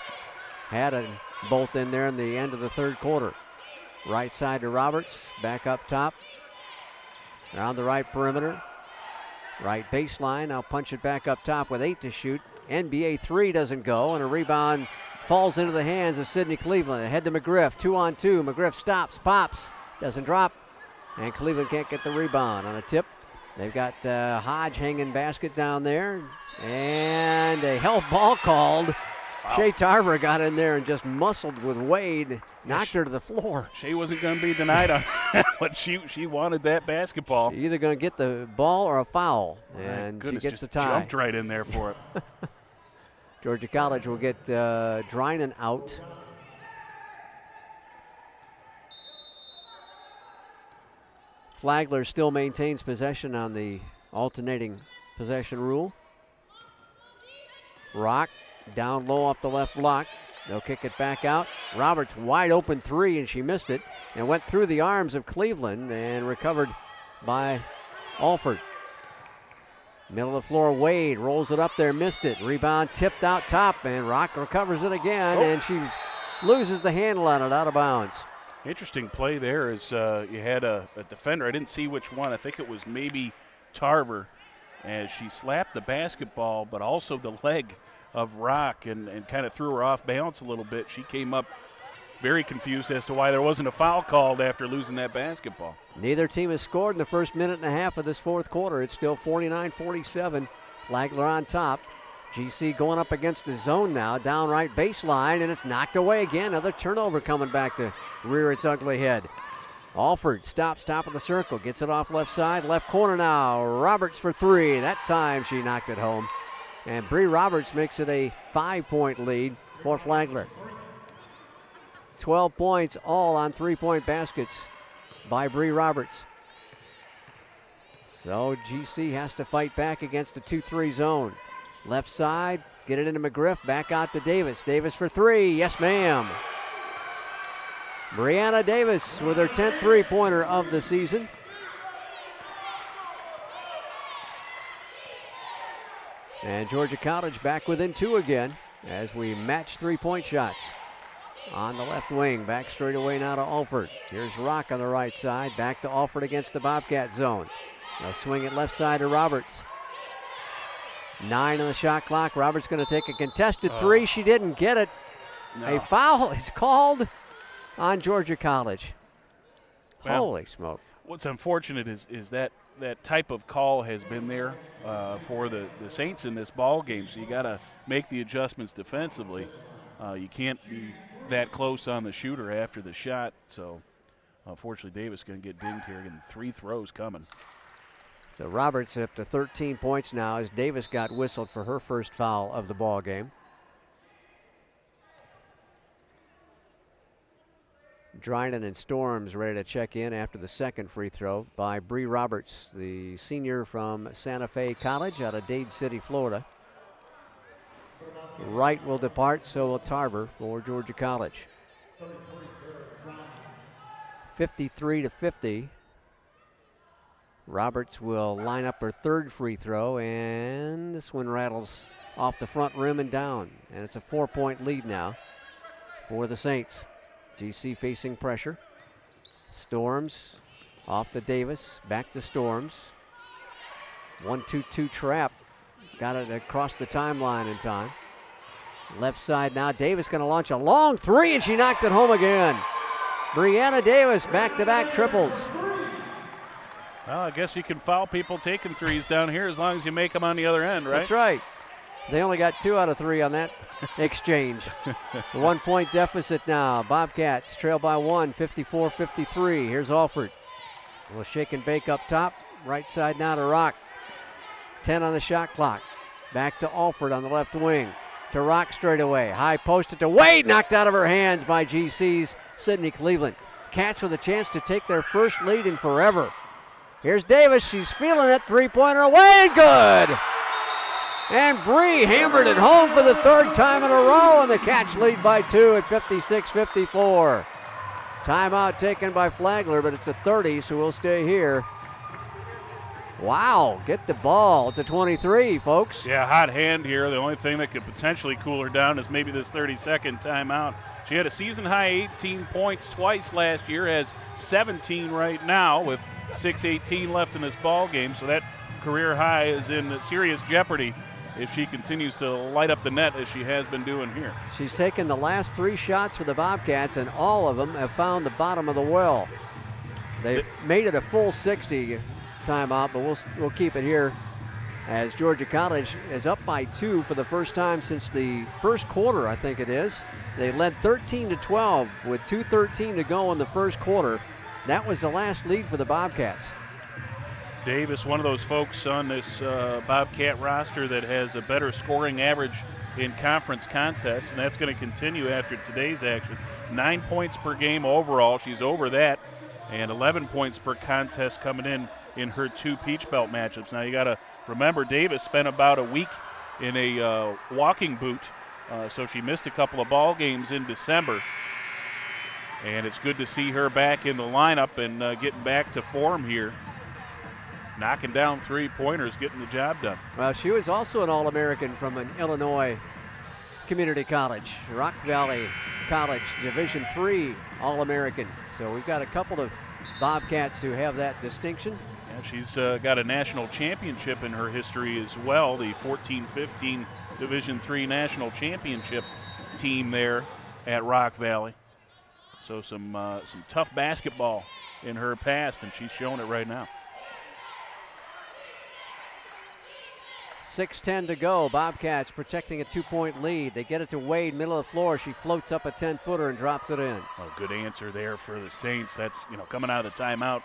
Had both in there in the end of the third quarter. Right side to Roberts, back up top. Around the right perimeter. Right baseline, now punch it back up top with 8 to shoot. NBA 3 doesn't go, and a rebound falls into the hands of Sidney Cleveland. Ahead to McGriff, 2-on-2. McGriff stops, pops, doesn't drop, and Cleveland can't get the rebound on a tip. They've got Hodge hanging basket down there, and a help ball called. Wow. Shea Tarver got in there and just muscled with Wade, knocked her to the floor. Shea wasn't going to be denied on that, but she wanted that basketball. Either going to get the ball or a foul, and she gets the tie. Jumped right in there for it. Georgia College will get Drinan out. Flagler still maintains possession on the alternating possession rule. Rock down low off the left block. They'll kick it back out. Roberts wide open 3, and she missed it and went through the arms of Cleveland and recovered by Alford. Middle of the floor, Wade rolls it up there, missed it. Rebound tipped out top, and Rock recovers it again, and she loses the handle on it, out of bounds. Interesting play there is you had a defender. I didn't see which one. I think it was maybe Tarver, as she slapped the basketball, but also the leg of Rock and kind of threw her off balance a little bit. She came up very confused as to why there wasn't a foul called after losing that basketball. Neither team has scored in the first minute and a half of this fourth quarter. It's still 49-47. Flagler on top. GC going up against the zone now, down right baseline, and it's knocked away again. Another turnover coming back to rear its ugly head. Alford stops top of the circle, gets it off left side, left corner now. Roberts for 3. That time she knocked it home. And Brie Roberts makes it a 5-point lead for Flagler. 12 points all on 3-point baskets by Brie Roberts. So GC has to fight back against a 2-3 zone. Left side, get it into McGriff, back out to Davis. Davis for 3, yes ma'am. Brianna Davis with her 10th three-pointer of the season. And Georgia College back within 2 again as we match 3-point shots. On the left wing, back straight away now to Alford. Here's Rock on the right side, back to Alford against the Bobcat zone. Now swing it left side to Roberts. 9 on the shot clock. Roberts going to take a contested 3. She didn't get it. No. A foul is called on Georgia College. Well, holy smoke. What's unfortunate is that type of call has been there for the Saints in this ball game, so you got to make the adjustments defensively. You can't be that close on the shooter after the shot, so unfortunately Davis going to get dinged here, and 3 throws coming. So Roberts up to 13 points now as Davis got whistled for her first foul of the ball game. Drinan and Storms ready to check in after the second free throw by Brie Roberts, the senior from Santa Fe College out of Dade City, Florida. Wright will depart, so will Tarver for Georgia College. 53-50. Roberts will line up her third free throw, and this one rattles off the front rim and down. And it's a 4-point lead now for the Saints. GC facing pressure. Storms off to Davis, back to Storms. 1-2-2 trap. Got it across the timeline in time. Left side now, Davis going to launch a long 3, and she knocked it home again. Brianna Davis, back-to-back triples. Well, I guess you can foul people taking 3s down here as long as you make them on the other end, right? That's right. They only got 2 out of 3 on that exchange. 1-point deficit now. Bobcats trail by 1, 54-53. Here's Alford. Will shake and bake up top. Right side now to Rock. 10 on the shot clock. Back to Alford on the left wing. To Rock straight away. High posted to Wade. Knocked out of her hands by GC's Sidney Cleveland. Cats with a chance to take their first lead in forever. Here's Davis. She's feeling it. 3-pointer away and good. And Brie hammered it home for the 3rd time in a row, and the Cats lead by 2 at 56-54. Timeout taken by Flagler, but it's a 30, so we'll stay here. Wow, get the ball to 23, folks. Yeah, hot hand here. The only thing that could potentially cool her down is maybe this 30-second timeout. She had a season-high 18 points twice last year, has 17 right now with 6:18 left in this ball game, so that career high is in serious jeopardy if she continues to light up the net as she has been doing here. She's taken the last 3 shots for the Bobcats, and all of them have found the bottom of the well. They've made it a full 60 timeout, but we'll keep it here as Georgia College is up by 2 for the first time since the first quarter, I think it is. They led 13-12 with 2:13 to go in the first quarter. That was the last lead for the Bobcats. Davis, one of those folks on this Bobcat roster that has a better scoring average in conference contests, and that's going to continue after today's action. 9 points per game overall. She's over that, and 11 points per contest coming in her 2 Peach Belt matchups. Now you got to remember, Davis spent about a week in a walking boot, so she missed a couple of ball games in December. And it's good to see her back in the lineup and getting back to form here. Knocking down 3-pointers, getting the job done. Well, she was also an All-American from an Illinois community college, Rock Valley College, Division III All-American. So we've got a couple of Bobcats who have that distinction. Yeah, she's got a national championship in her history as well, the 14-15 Division III national championship team there at Rock Valley. So some tough basketball in her past, and she's showing it right now. 6:10 to go. Bobcats protecting a 2-point lead. They get it to Wade, middle of the floor. She floats up a 10-footer and drops it in. Oh, good answer there for the Saints. That's, coming out of the timeout,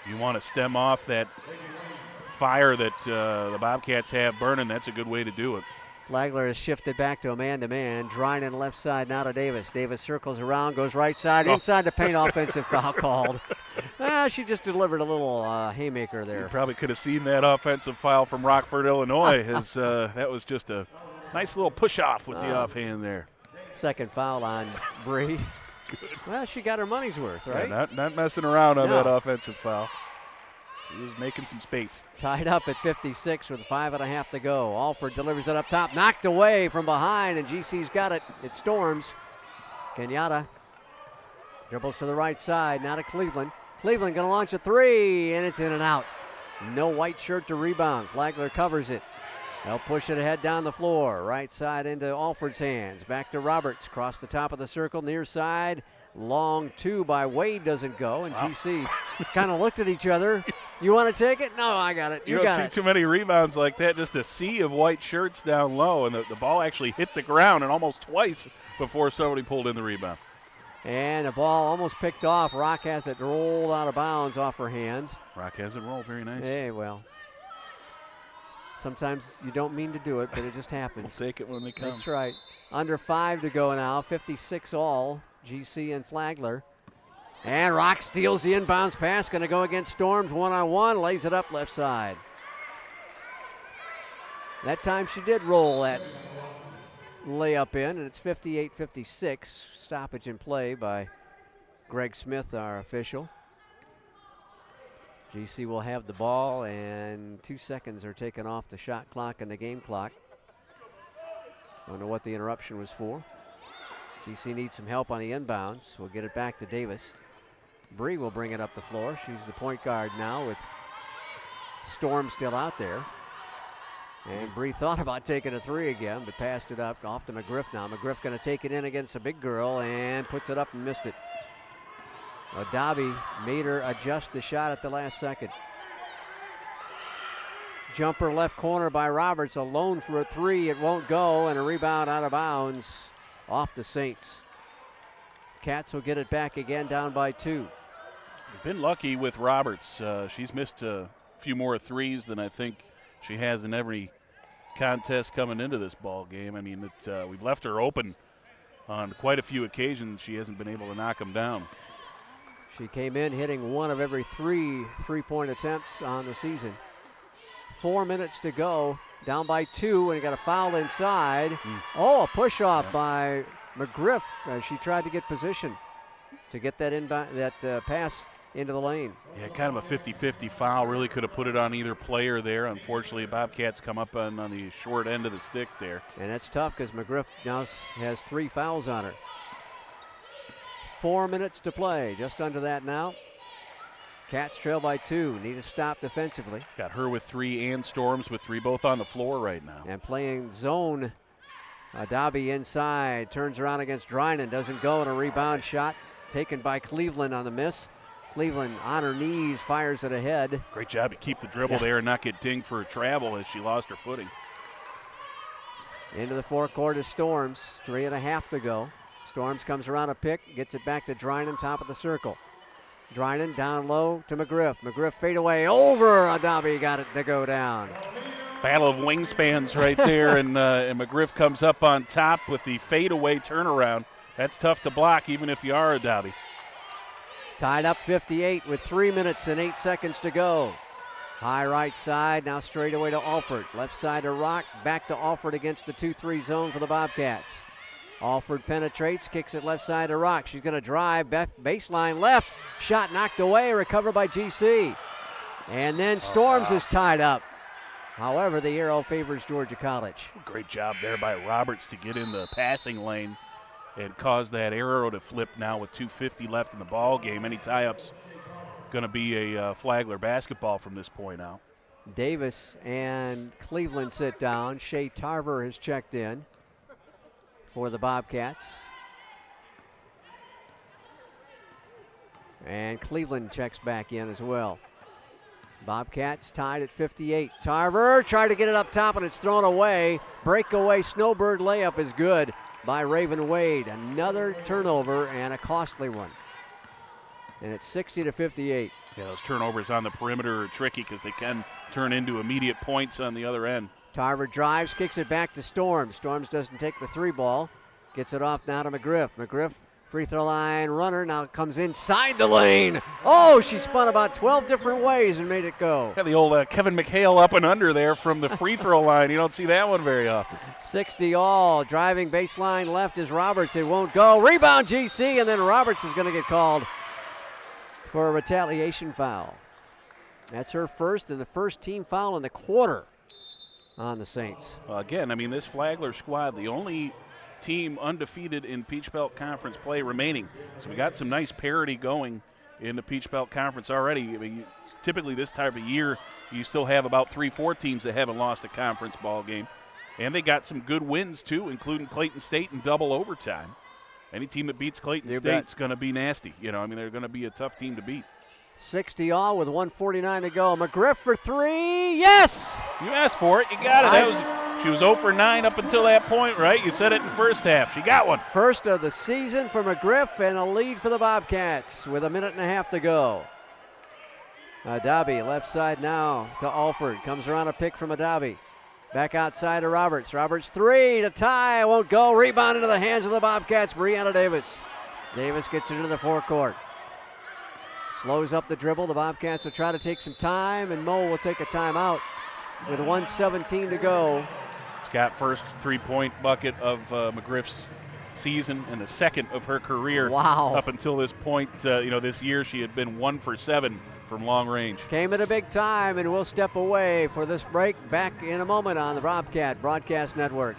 you want to stem off that fire that the Bobcats have burning. That's a good way to do it. Flagler has shifted back to a man-to-man. Drynan left side now to Davis. Davis circles around, goes right side, inside the paint, offensive foul called. She just delivered a little haymaker there. You probably could have seen that offensive foul from Rockford, Illinois. That was just a nice little push-off with the offhand there. Second foul on Brie. Well, she got her money's worth, right? Yeah, not messing around on that offensive foul. She was making some space. Tied up at 56 with 5.5 to go. Alford delivers it up top, knocked away from behind, and GC's got it. It storms. Kenyatta dribbles to the right side, now to Cleveland. Cleveland going to launch a 3, and it's in and out. No white shirt to rebound. Flagler covers it. They'll push it ahead down the floor. Right side into Alford's hands. Back to Roberts. Across the top of the circle, near side. Long 2 by Wade doesn't go, and GC kind of looked at each other. You want to take it? No, I got it. You don't see too many rebounds like that, just a sea of white shirts down low, and the ball actually hit the ground and almost twice before somebody pulled in the rebound. And the ball almost picked off. Rock has it rolled out of bounds off her hands. Rock has it rolled, very nice. Hey, well, sometimes you don't mean to do it, but it just happens. We'll take it when they come. That's right. Under 5 to go now, 56 all, GC and Flagler. And Rock steals the inbounds pass, going to go against Storms one-on-one, lays it up left side. That time she did roll that layup in, and it's 58-56. Stoppage in play by Greg Smith, our official. GC will have the ball, and 2 seconds are taken off the shot clock and the game clock. Don't know what the interruption was for. GC needs some help on the inbounds. We'll get it back to Davis. Brie will bring it up the floor. She's the point guard now with Storm still out there. And Brie thought about taking a 3 again, but passed it up off to McGriff now. McGriff going to take it in against a big girl and puts it up and missed it. Adabi made her adjust the shot at the last second. Jumper left corner by Roberts, alone for a 3. It won't go, and a rebound out of bounds off the Saints. Cats will get it back again, down by 2. Been lucky with Roberts. She's missed a few more 3s than I think she has in every contest coming into this ball game. I mean, we've left her open on quite a few occasions. She hasn't been able to knock them down. She came in hitting 1 of every 3 3-point attempts on the season. 4 minutes to go, down by 2, and you got a foul inside. Oh, a push-off by McGriff as she tried to get position. to get that pass into the lane. Yeah, kind of a 50-50 foul. Really could have put it on either player there. Unfortunately, Bobcats come up on the short end of the stick there. And that's tough because McGriff now has 3 fouls on her. 4 minutes to play, just under that now. Cats trail by 2, need a stop defensively. Got her with 3 and Storms with 3, both on the floor right now. And playing zone, Dobby inside, turns around against Drynan, doesn't go, and a rebound shot taken by Cleveland on the miss. Cleveland on her knees, fires it ahead. Great job to keep the dribble there and not get dinged for travel as she lost her footing. Into the forecourt is Storms, 3.5 to go. Storms comes around a pick, gets it back to Drynan, top of the circle. Drynan down low to McGriff. McGriff fade away over. Adabi got it to go down. Battle of wingspans right there, and McGriff comes up on top with the fadeaway turnaround. That's tough to block even if you are Adabi. Tied up 58 with 3 minutes and 8 seconds to go. High right side, now straight away to Alford. Left side to Rock, back to Alford against the 2-3 zone for the Bobcats. Alford penetrates, kicks it left side to Rock. She's going to drive, baseline left. Shot knocked away, recovered by GC. And then Storms is tied up. However, the arrow favors Georgia College. Great job there by Roberts to get in the passing lane and cause that arrow to flip now with 2:50 left in the ball game. Any tie-ups going to be a Flagler basketball from this point out. Davis and Cleveland sit down. Shea Tarver has checked in for the Bobcats. And Cleveland checks back in as well. Bobcats tied at 58. Tarver tried to get it up top and it's thrown away. Breakaway snowbird layup is good by Raven Wade. Another turnover and a costly one. And it's 60-58. Yeah, those turnovers on the perimeter are tricky because they can turn into immediate points on the other end. Tarver drives, kicks it back to Storms. Storms doesn't take the 3 ball. Gets it off now to McGriff. McGriff, free throw line runner, now comes inside the lane. Oh, she spun about 12 different ways and made it go. Yeah, the old Kevin McHale up and under there from the free throw line. You don't see that one very often. 60 all. Driving baseline left is Roberts. It won't go. Rebound GC, and then Roberts is going to get called for a retaliation foul. That's her first and the first team foul in the quarter on the Saints. Well, again, I mean, this Flagler squad, the only team undefeated in Peach Belt Conference play remaining. So we got some nice parity going in the Peach Belt Conference already. I mean, typically this time of year, you still have about 3-4 teams that haven't lost a conference ball game. And they got some good wins, too, including Clayton State in double overtime. Any team that beats Clayton State's going to be nasty. You know, I mean, they're going to be a tough team to beat. 60 all with 1:49 to go. McGriff for 3. Yes! You asked for it. You got it. She was 0 for 9 up until that point, right? You said it in the first half. She got one. First of the season for McGriff and a lead for the Bobcats with 1.5 to go. Adabi left side now to Alford. Comes around a pick from Adabi. Back outside to Roberts. Roberts 3 to tie. Won't go. Rebound into the hands of the Bobcats. Brie Davis. Davis gets it into the forecourt. Slows up the dribble. The Bobcats will try to take some time, and Mo will take a timeout with 1:17 to go. Scott, first 3-point bucket of McGriff's season and the second of her career. Wow. Up until this point, this year she had been 1 for 7 from long range. Came at a big time, and we'll step away for this break. Back in a moment on the Bobcat Broadcast Network.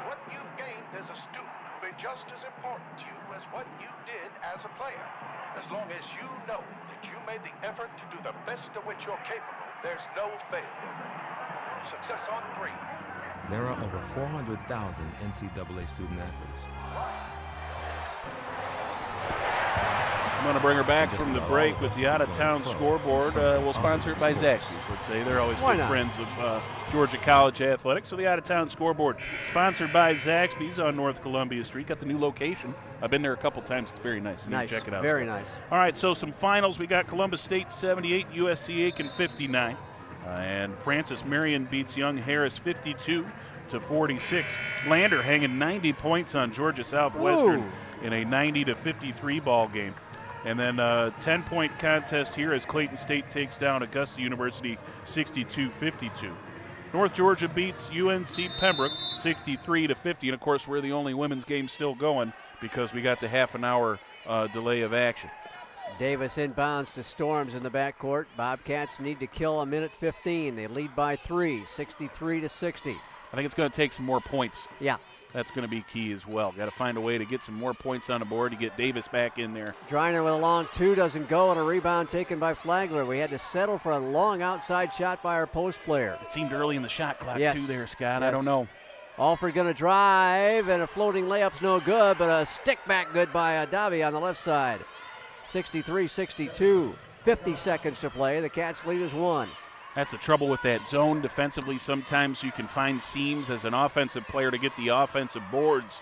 What you've gained as a student will be just as important to you as what you did as a player. As long as you know that you made the effort to do the best of which you're capable, there's no failure. Success on 3. There are over 400,000 NCAA student athletes. I'm going to bring her back from the break with the out-of-town scoreboard. We'll sponsor it by Zaxby's, let's say. They're always good friends of Georgia College Athletics. So the out-of-town scoreboard, sponsored by Zaxby's on North Columbia Street. Got the new location. I've been there a couple times. It's very nice. Nice. Check it out. Very nice. All right, so some finals. We got Columbus State 78, USC Aiken 59. And Francis Marion beats Young Harris 52-46. Lander hanging 90 points on Georgia Southwestern in a 90-53 ball game. And then a 10-point contest here as Clayton State takes down Augusta University 62-52. North Georgia beats UNC Pembroke 63-50. And, of course, we're the only women's game still going because we got the half-an-hour delay of action. Davis inbounds to Storms in the backcourt. Bobcats need to kill a minute 15. They lead by 3, 63-60. I think it's going to take some more points. Yeah. That's going to be key as well. Got to find a way to get some more points on the board to get Davis back in there. Driner with a long 2 doesn't go, and a rebound taken by Flagler. We had to settle for a long outside shot by our post player. It seemed early in the shot clock yes. too there, Scott. Yes. I don't know. Alford going to drive, and a floating layup's no good, but a stick back good by Dabi on the left side. 63-62, 50 seconds to play. The Cats lead is 1. That's the trouble with that zone. Defensively, sometimes you can find seams as an offensive player to get the offensive boards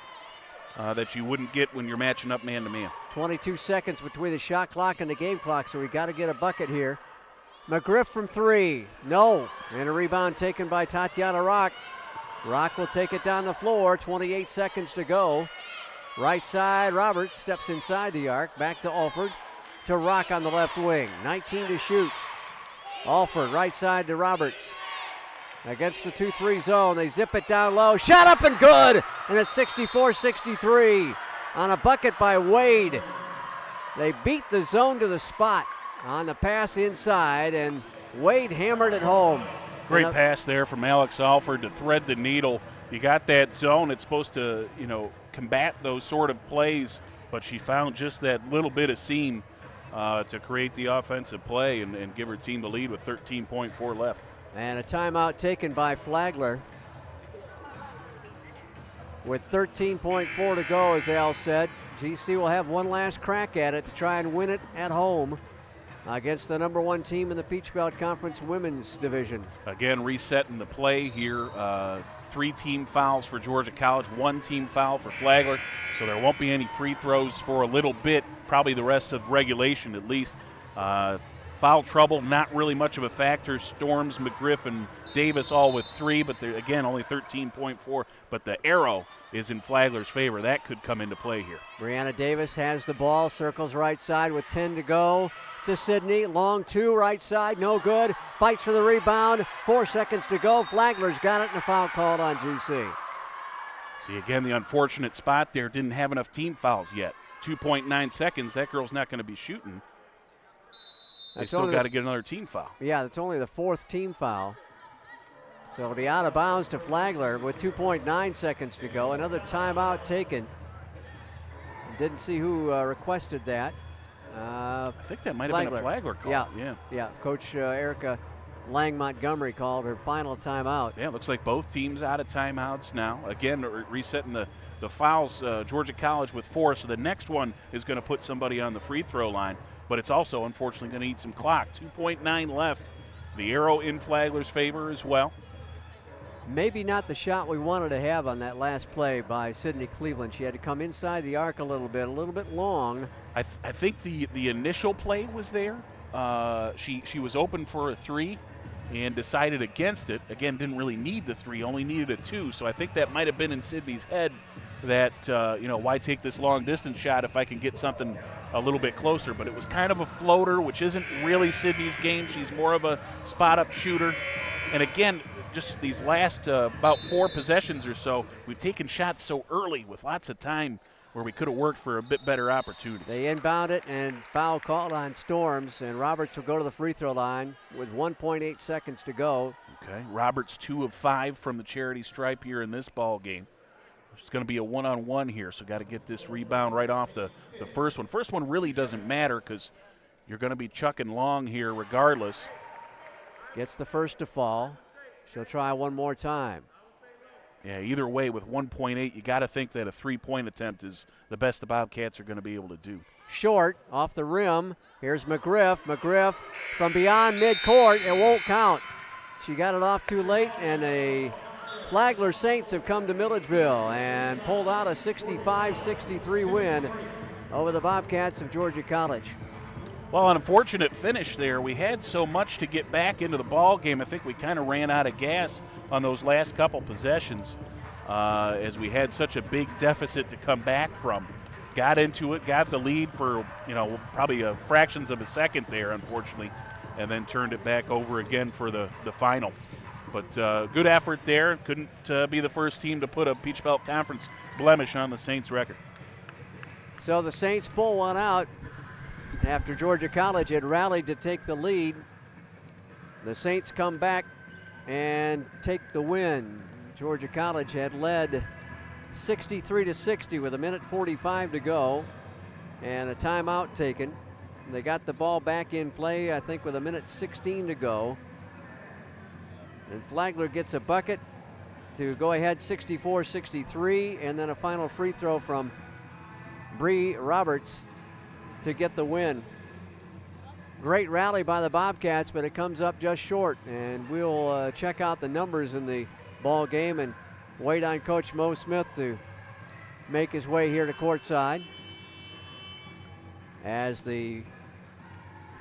that you wouldn't get when you're matching up man-to-man. 22 seconds between the shot clock and the game clock, so we got to get a bucket here. McGriff from 3, no. And a rebound taken by Tatiana Rock. Rock will take it down the floor, 28 seconds to go. Right side, Roberts steps inside the arc, back to Alford, to Rock on the left wing. 19 to shoot. Alford, right side to Roberts. Against the 2-3 zone, they zip it down low. Shot up and good! And it's 64-63 on a bucket by Wade. They beat the zone to the spot on the pass inside, and Wade hammered it home. Great pass there from Alex Alford to thread the needle. You got that zone. It's supposed to, combat those sort of plays, but she found just that little bit of seam to create the offensive play and give her team the lead with 13.4 left. And a timeout taken by Flagler. With 13.4 to go, as Al said, GC will have one last crack at it to try and win it at home against the number 1 team in the Peach Belt Conference Women's Division. Again, resetting the play here. 3 team fouls for Georgia College, 1 team foul for Flagler, so there won't be any free throws for a little bit, probably the rest of regulation at least. Foul trouble, not really much of a factor. Storms, McGriff, and Davis all with 3, but they're, again, only 13.4, but the arrow is in Flagler's favor. That could come into play here. Brianna Davis has the ball, circles right side with 10 to go. To Sydney, long 2, right side, no good. Fights for the rebound, 4 seconds to go. Flagler's got it, and a foul called on GC. See, again, the unfortunate spot there, didn't have enough team fouls yet. 2.9 seconds, that girl's not going to be shooting. They still got to get another team foul. Yeah, that's only the 4th team foul. So it'll be out of bounds to Flagler with 2.9 seconds to go. Another timeout taken. Didn't see who requested that. I think that might have been a Flagler call. Yeah. Coach Erica Lang Montgomery called her final timeout. Yeah, looks like both teams out of timeouts now. Again, resetting the fouls. Georgia College with 4, so the next one is going to put somebody on the free throw line, but it's also unfortunately going to eat some clock. 2.9 left. The arrow in Flagler's favor as well. Maybe not the shot we wanted to have on that last play by Sydney Cleveland. She had to come inside the arc a little bit long. I think the initial play was there. She was open for a 3 and decided against it. Again, didn't really need the 3, only needed a 2. So I think that might have been in Sydney's head that, why take this long distance shot if I can get something a little bit closer. But it was kind of a floater, which isn't really Sydney's game. She's more of a spot-up shooter. And again, just these last about 4 possessions or so, we've taken shots so early with lots of time where we could have worked for a bit better opportunity. They inbound it, and foul called on Storms, and Roberts will go to the free throw line with 1.8 seconds to go. Okay, Roberts 2 of 5 from the charity stripe here in this ball game. It's going to be a one-on-one here, so got to get this rebound right off the first one. First one really doesn't matter because you're going to be chucking long here regardless. Gets the first to fall. She'll try one more time. Yeah, either way, with 1.8, you got to think that a 3-point attempt is the best the Bobcats are going to be able to do. Short, off the rim. Here's McGriff. McGriff from beyond midcourt. It won't count. She got it off too late, and the Flagler Saints have come to Milledgeville and pulled out a 65-63 win over the Bobcats of Georgia College. Well, an unfortunate finish there. We had so much to get back into the ball game. I think we kind of ran out of gas on those last couple possessions as we had such a big deficit to come back from. got into it, got the lead for, probably fractions of a second there, unfortunately, and then turned it back over again for the final. But good effort there. Couldn't be the first team to put a Peach Belt Conference blemish on the Saints record. So the Saints pull one out after Georgia College had rallied to take the lead. The Saints come back and take the win. Georgia College had led 63-60 with 1:45 to go and a timeout taken. They got the ball back in play, I think, with 1:16 to go. And Flagler gets a bucket to go ahead 64-63, and then a final free throw from Brie Roberts to get the win. Great rally by the Bobcats, but it comes up just short. And we'll check out the numbers in the ball game and wait on Coach Mo Smith to make his way here to courtside. As the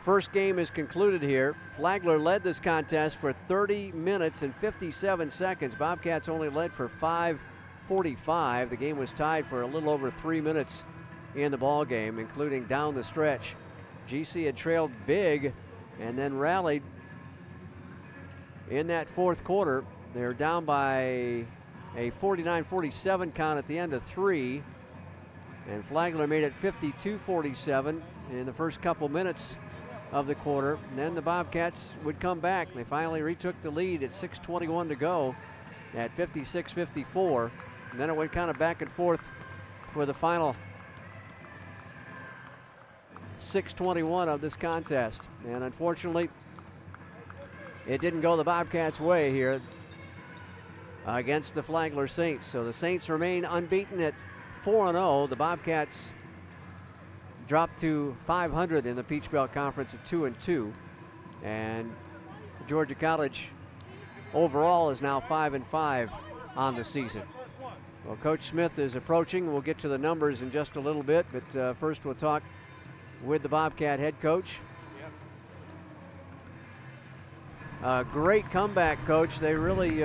first game is concluded here, Flagler led this contest for 30 minutes and 57 seconds. Bobcats only led for 5:45. The game was tied for a little over 3 minutes in the ball game, including down the stretch. GC had trailed big and then rallied in that fourth quarter. They're down by a 49-47 count at the end of 3. And Flagler made it 52-47 in the first couple minutes of the quarter. And then the Bobcats would come back. They finally retook the lead at 6:21 to go at 56-54. And then it went kind of back and forth for the final 6:21 of this contest. And unfortunately, it didn't go the Bobcats' way here against the Flagler Saints. So the Saints remain unbeaten at 4-0. The Bobcats dropped to 500 in the Peach Belt Conference at 2-2. And Georgia College overall is now 5-5 on the season. Well, Coach Smith is approaching. We'll get to the numbers in just a little bit, but first we'll talk with the Bobcat head coach. Great comeback, Coach. They really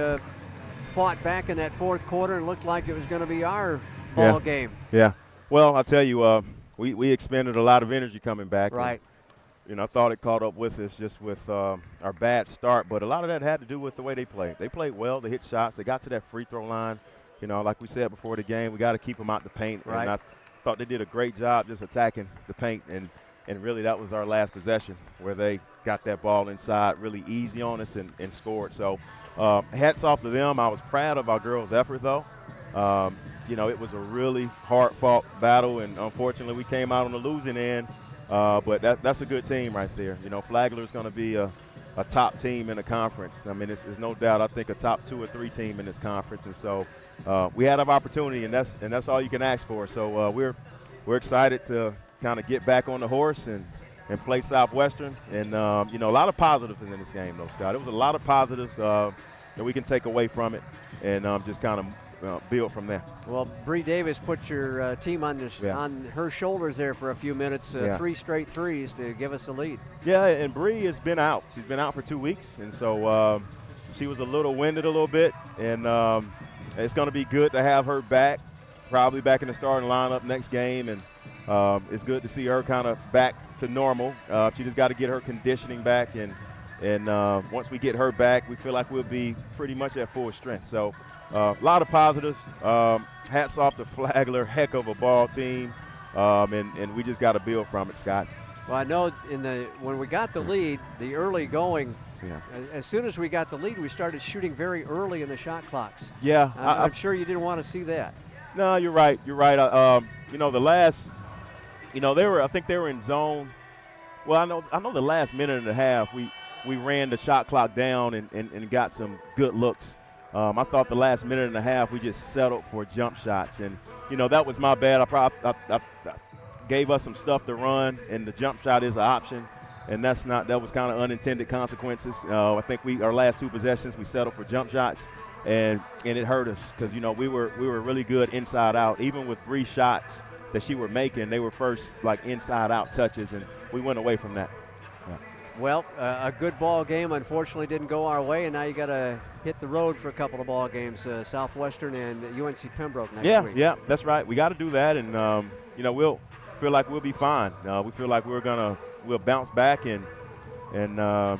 fought back in that fourth quarter and looked like it was going to be our ball game. Yeah. Well, I'll tell you, we expended a lot of energy coming back. Right. And, I thought it caught up with us just with our bad start, but a lot of that had to do with the way they played. They played well. They hit shots. They got to that free throw line. Like we said before the game, we got to keep them out the paint. Right. And I thought they did a great job just attacking the paint, and really that was our last possession where they got that ball inside really easy on us and scored. So hats off to them. I was proud of our girls' effort, though. It was a really hard-fought battle, and unfortunately we came out on the losing end, but that's a good team right there. Flagler is going to be a top team in the conference. I mean, there's no doubt, I think, a top 2 or 3 team in this conference, and so we had an opportunity, and that's all you can ask for. So we're excited to kind of get back on the horse and play Southwestern. And, a lot of positives in this game, though, Scott. It was a lot of positives that we can take away from it and just kind of build from there. Well, Brie Davis put your team on her shoulders there for a few minutes, 3 straight threes to give us a lead. Yeah, and Brie has been out. She's been out for 2 weeks, and so she was a little winded a little bit, and it's going to be good to have her back, probably back in the starting lineup next game, and it's good to see her kind of back to normal. She just got to get her conditioning back, and once we get her back, we feel like we'll be pretty much at full strength. So a lot of positives. Hats off to Flagler, heck of a ball team, and we just got to build from it, Scott. Well, I know when we got the lead, the early going, as soon as we got the lead, we started shooting very early in the shot clocks. Yeah. I'm sure you didn't want to see that. No, you're right. You're right. The last, I think they were in zone. Well, I know the last minute and a half, we ran the shot clock down and got some good looks. I thought the last minute and a half we just settled for jump shots, and that was my bad. I gave us some stuff to run, and the jump shot is an option, and that was kind of unintended consequences. I think our last 2 possessions we settled for jump shots, and it hurt us because we were really good inside out. Even with 3 shots that she were making, they were first like inside out touches, and we went away from that. Yeah. Well, a good ball game unfortunately didn't go our way, and now you got to hit the road for a couple of ball games, Southwestern and UNC Pembroke next week. Yeah, that's right. We got to do that, and we'll feel like we'll be fine. We feel like we'll bounce back and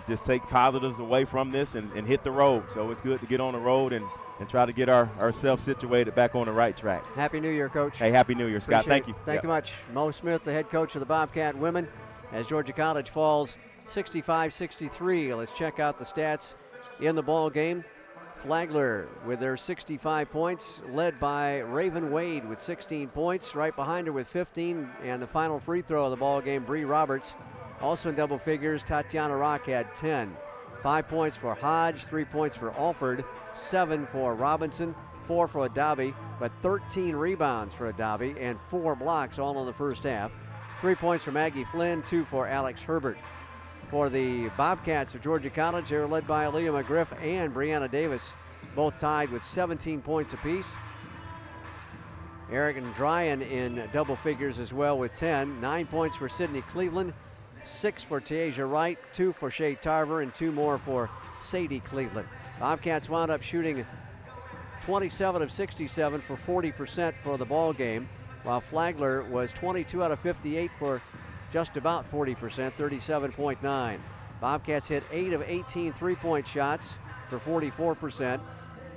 just take positives away from this and hit the road. So it's good to get on the road and try to get ourselves situated back on the right track. Happy New Year, Coach. Hey, Happy New Year, Scott. Thank you. Thank you much. Mo Smith, the head coach of the Bobcat women, as Georgia College falls 65-63. Let's check out the stats in the ball game. Flagler with their 65 points, led by Raven Wade with 16 points. Right behind her with 15, and the final free throw of the ball game, Brie Roberts. Also in double figures, Tatiana Rock had 10. 5 points for Hodge, 3 points for Alford, 7 for Robinson, 4 for Adabi, but 13 rebounds for Adabi and 4 blocks all in the first half. 3 points for Maggie Flynn, 2 for Alex Herbert. For the Bobcats of Georgia College, they were led by Aaliyah McGriff and Brianna Davis, both tied with 17 points apiece. Eric and Dryan in double figures as well with 10. 9 points for Sydney Cleveland, 6 for Tasia Wright, 2 for Shay Tarver, and 2 more for Sadie Cleveland. Bobcats wound up shooting 27 of 67 for 40% for the ball game, while Flagler was 22 out of 58 for just about 40%, 37.9. Bobcats hit 8 of 18 three-point shots for 44%,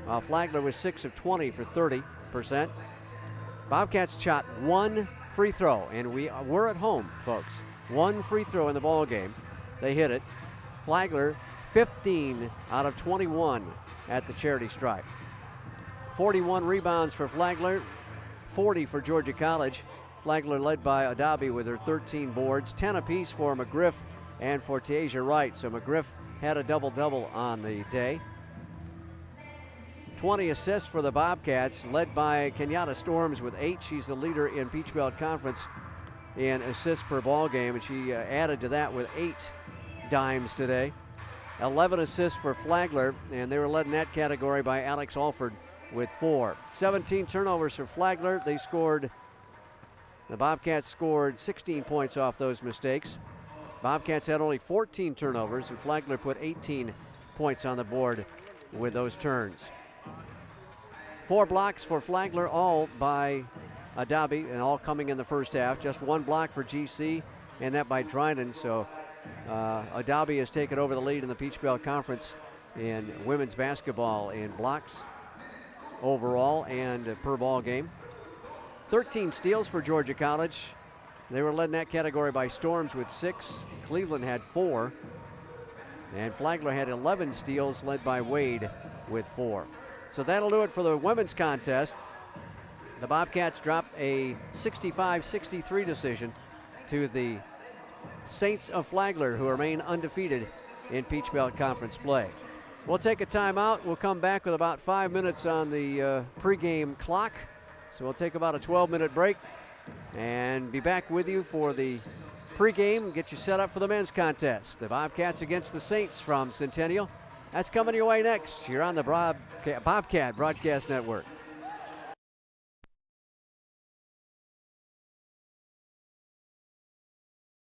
while Flagler was 6 of 20 for 30%. Bobcats shot 1 free throw, and we're at home, folks. 1 free throw in the ball game. They hit it. Flagler, 15 out of 21 at the charity stripe. 41 rebounds for Flagler, 40 for Georgia College. Flagler led by Adabi with her 13 boards, 10 apiece for McGriff and for Tasia Wright. So McGriff had a double-double on the day. 20 assists for the Bobcats, led by Kenyatta Storms with 8. She's the leader in Peach Belt Conference in assists per ball game, and she added to that with 8 dimes today. 11 assists for Flagler, and they were led in that category by Alex Alford with 4. 17 turnovers for Flagler. The Bobcats scored 16 points off those mistakes. Bobcats had only 14 turnovers, and Flagler put 18 points on the board with those turns. 4 blocks for Flagler, all by Adabi, and all coming in the first half. Just 1 block for GC, and that by Dryden. So Adabi has taken over the lead in the Peach Belt Conference in women's basketball in blocks overall and per ball game. 13 steals for Georgia College. They were led in that category by Storms with 6. Cleveland had 4. And Flagler had 11 steals, led by Wade with 4. So that'll do it for the women's contest. The Bobcats dropped a 65-63 decision to the Saints of Flagler, who remain undefeated in Peach Belt Conference play. We'll take a timeout. We'll come back with about 5 minutes on the pregame clock. So we'll take about a 12-minute break and be back with you for the pregame, get you set up for the men's contest. The Bobcats against the Saints from Centennial. That's coming your way next. You're on the Bobcat Broadcast Network.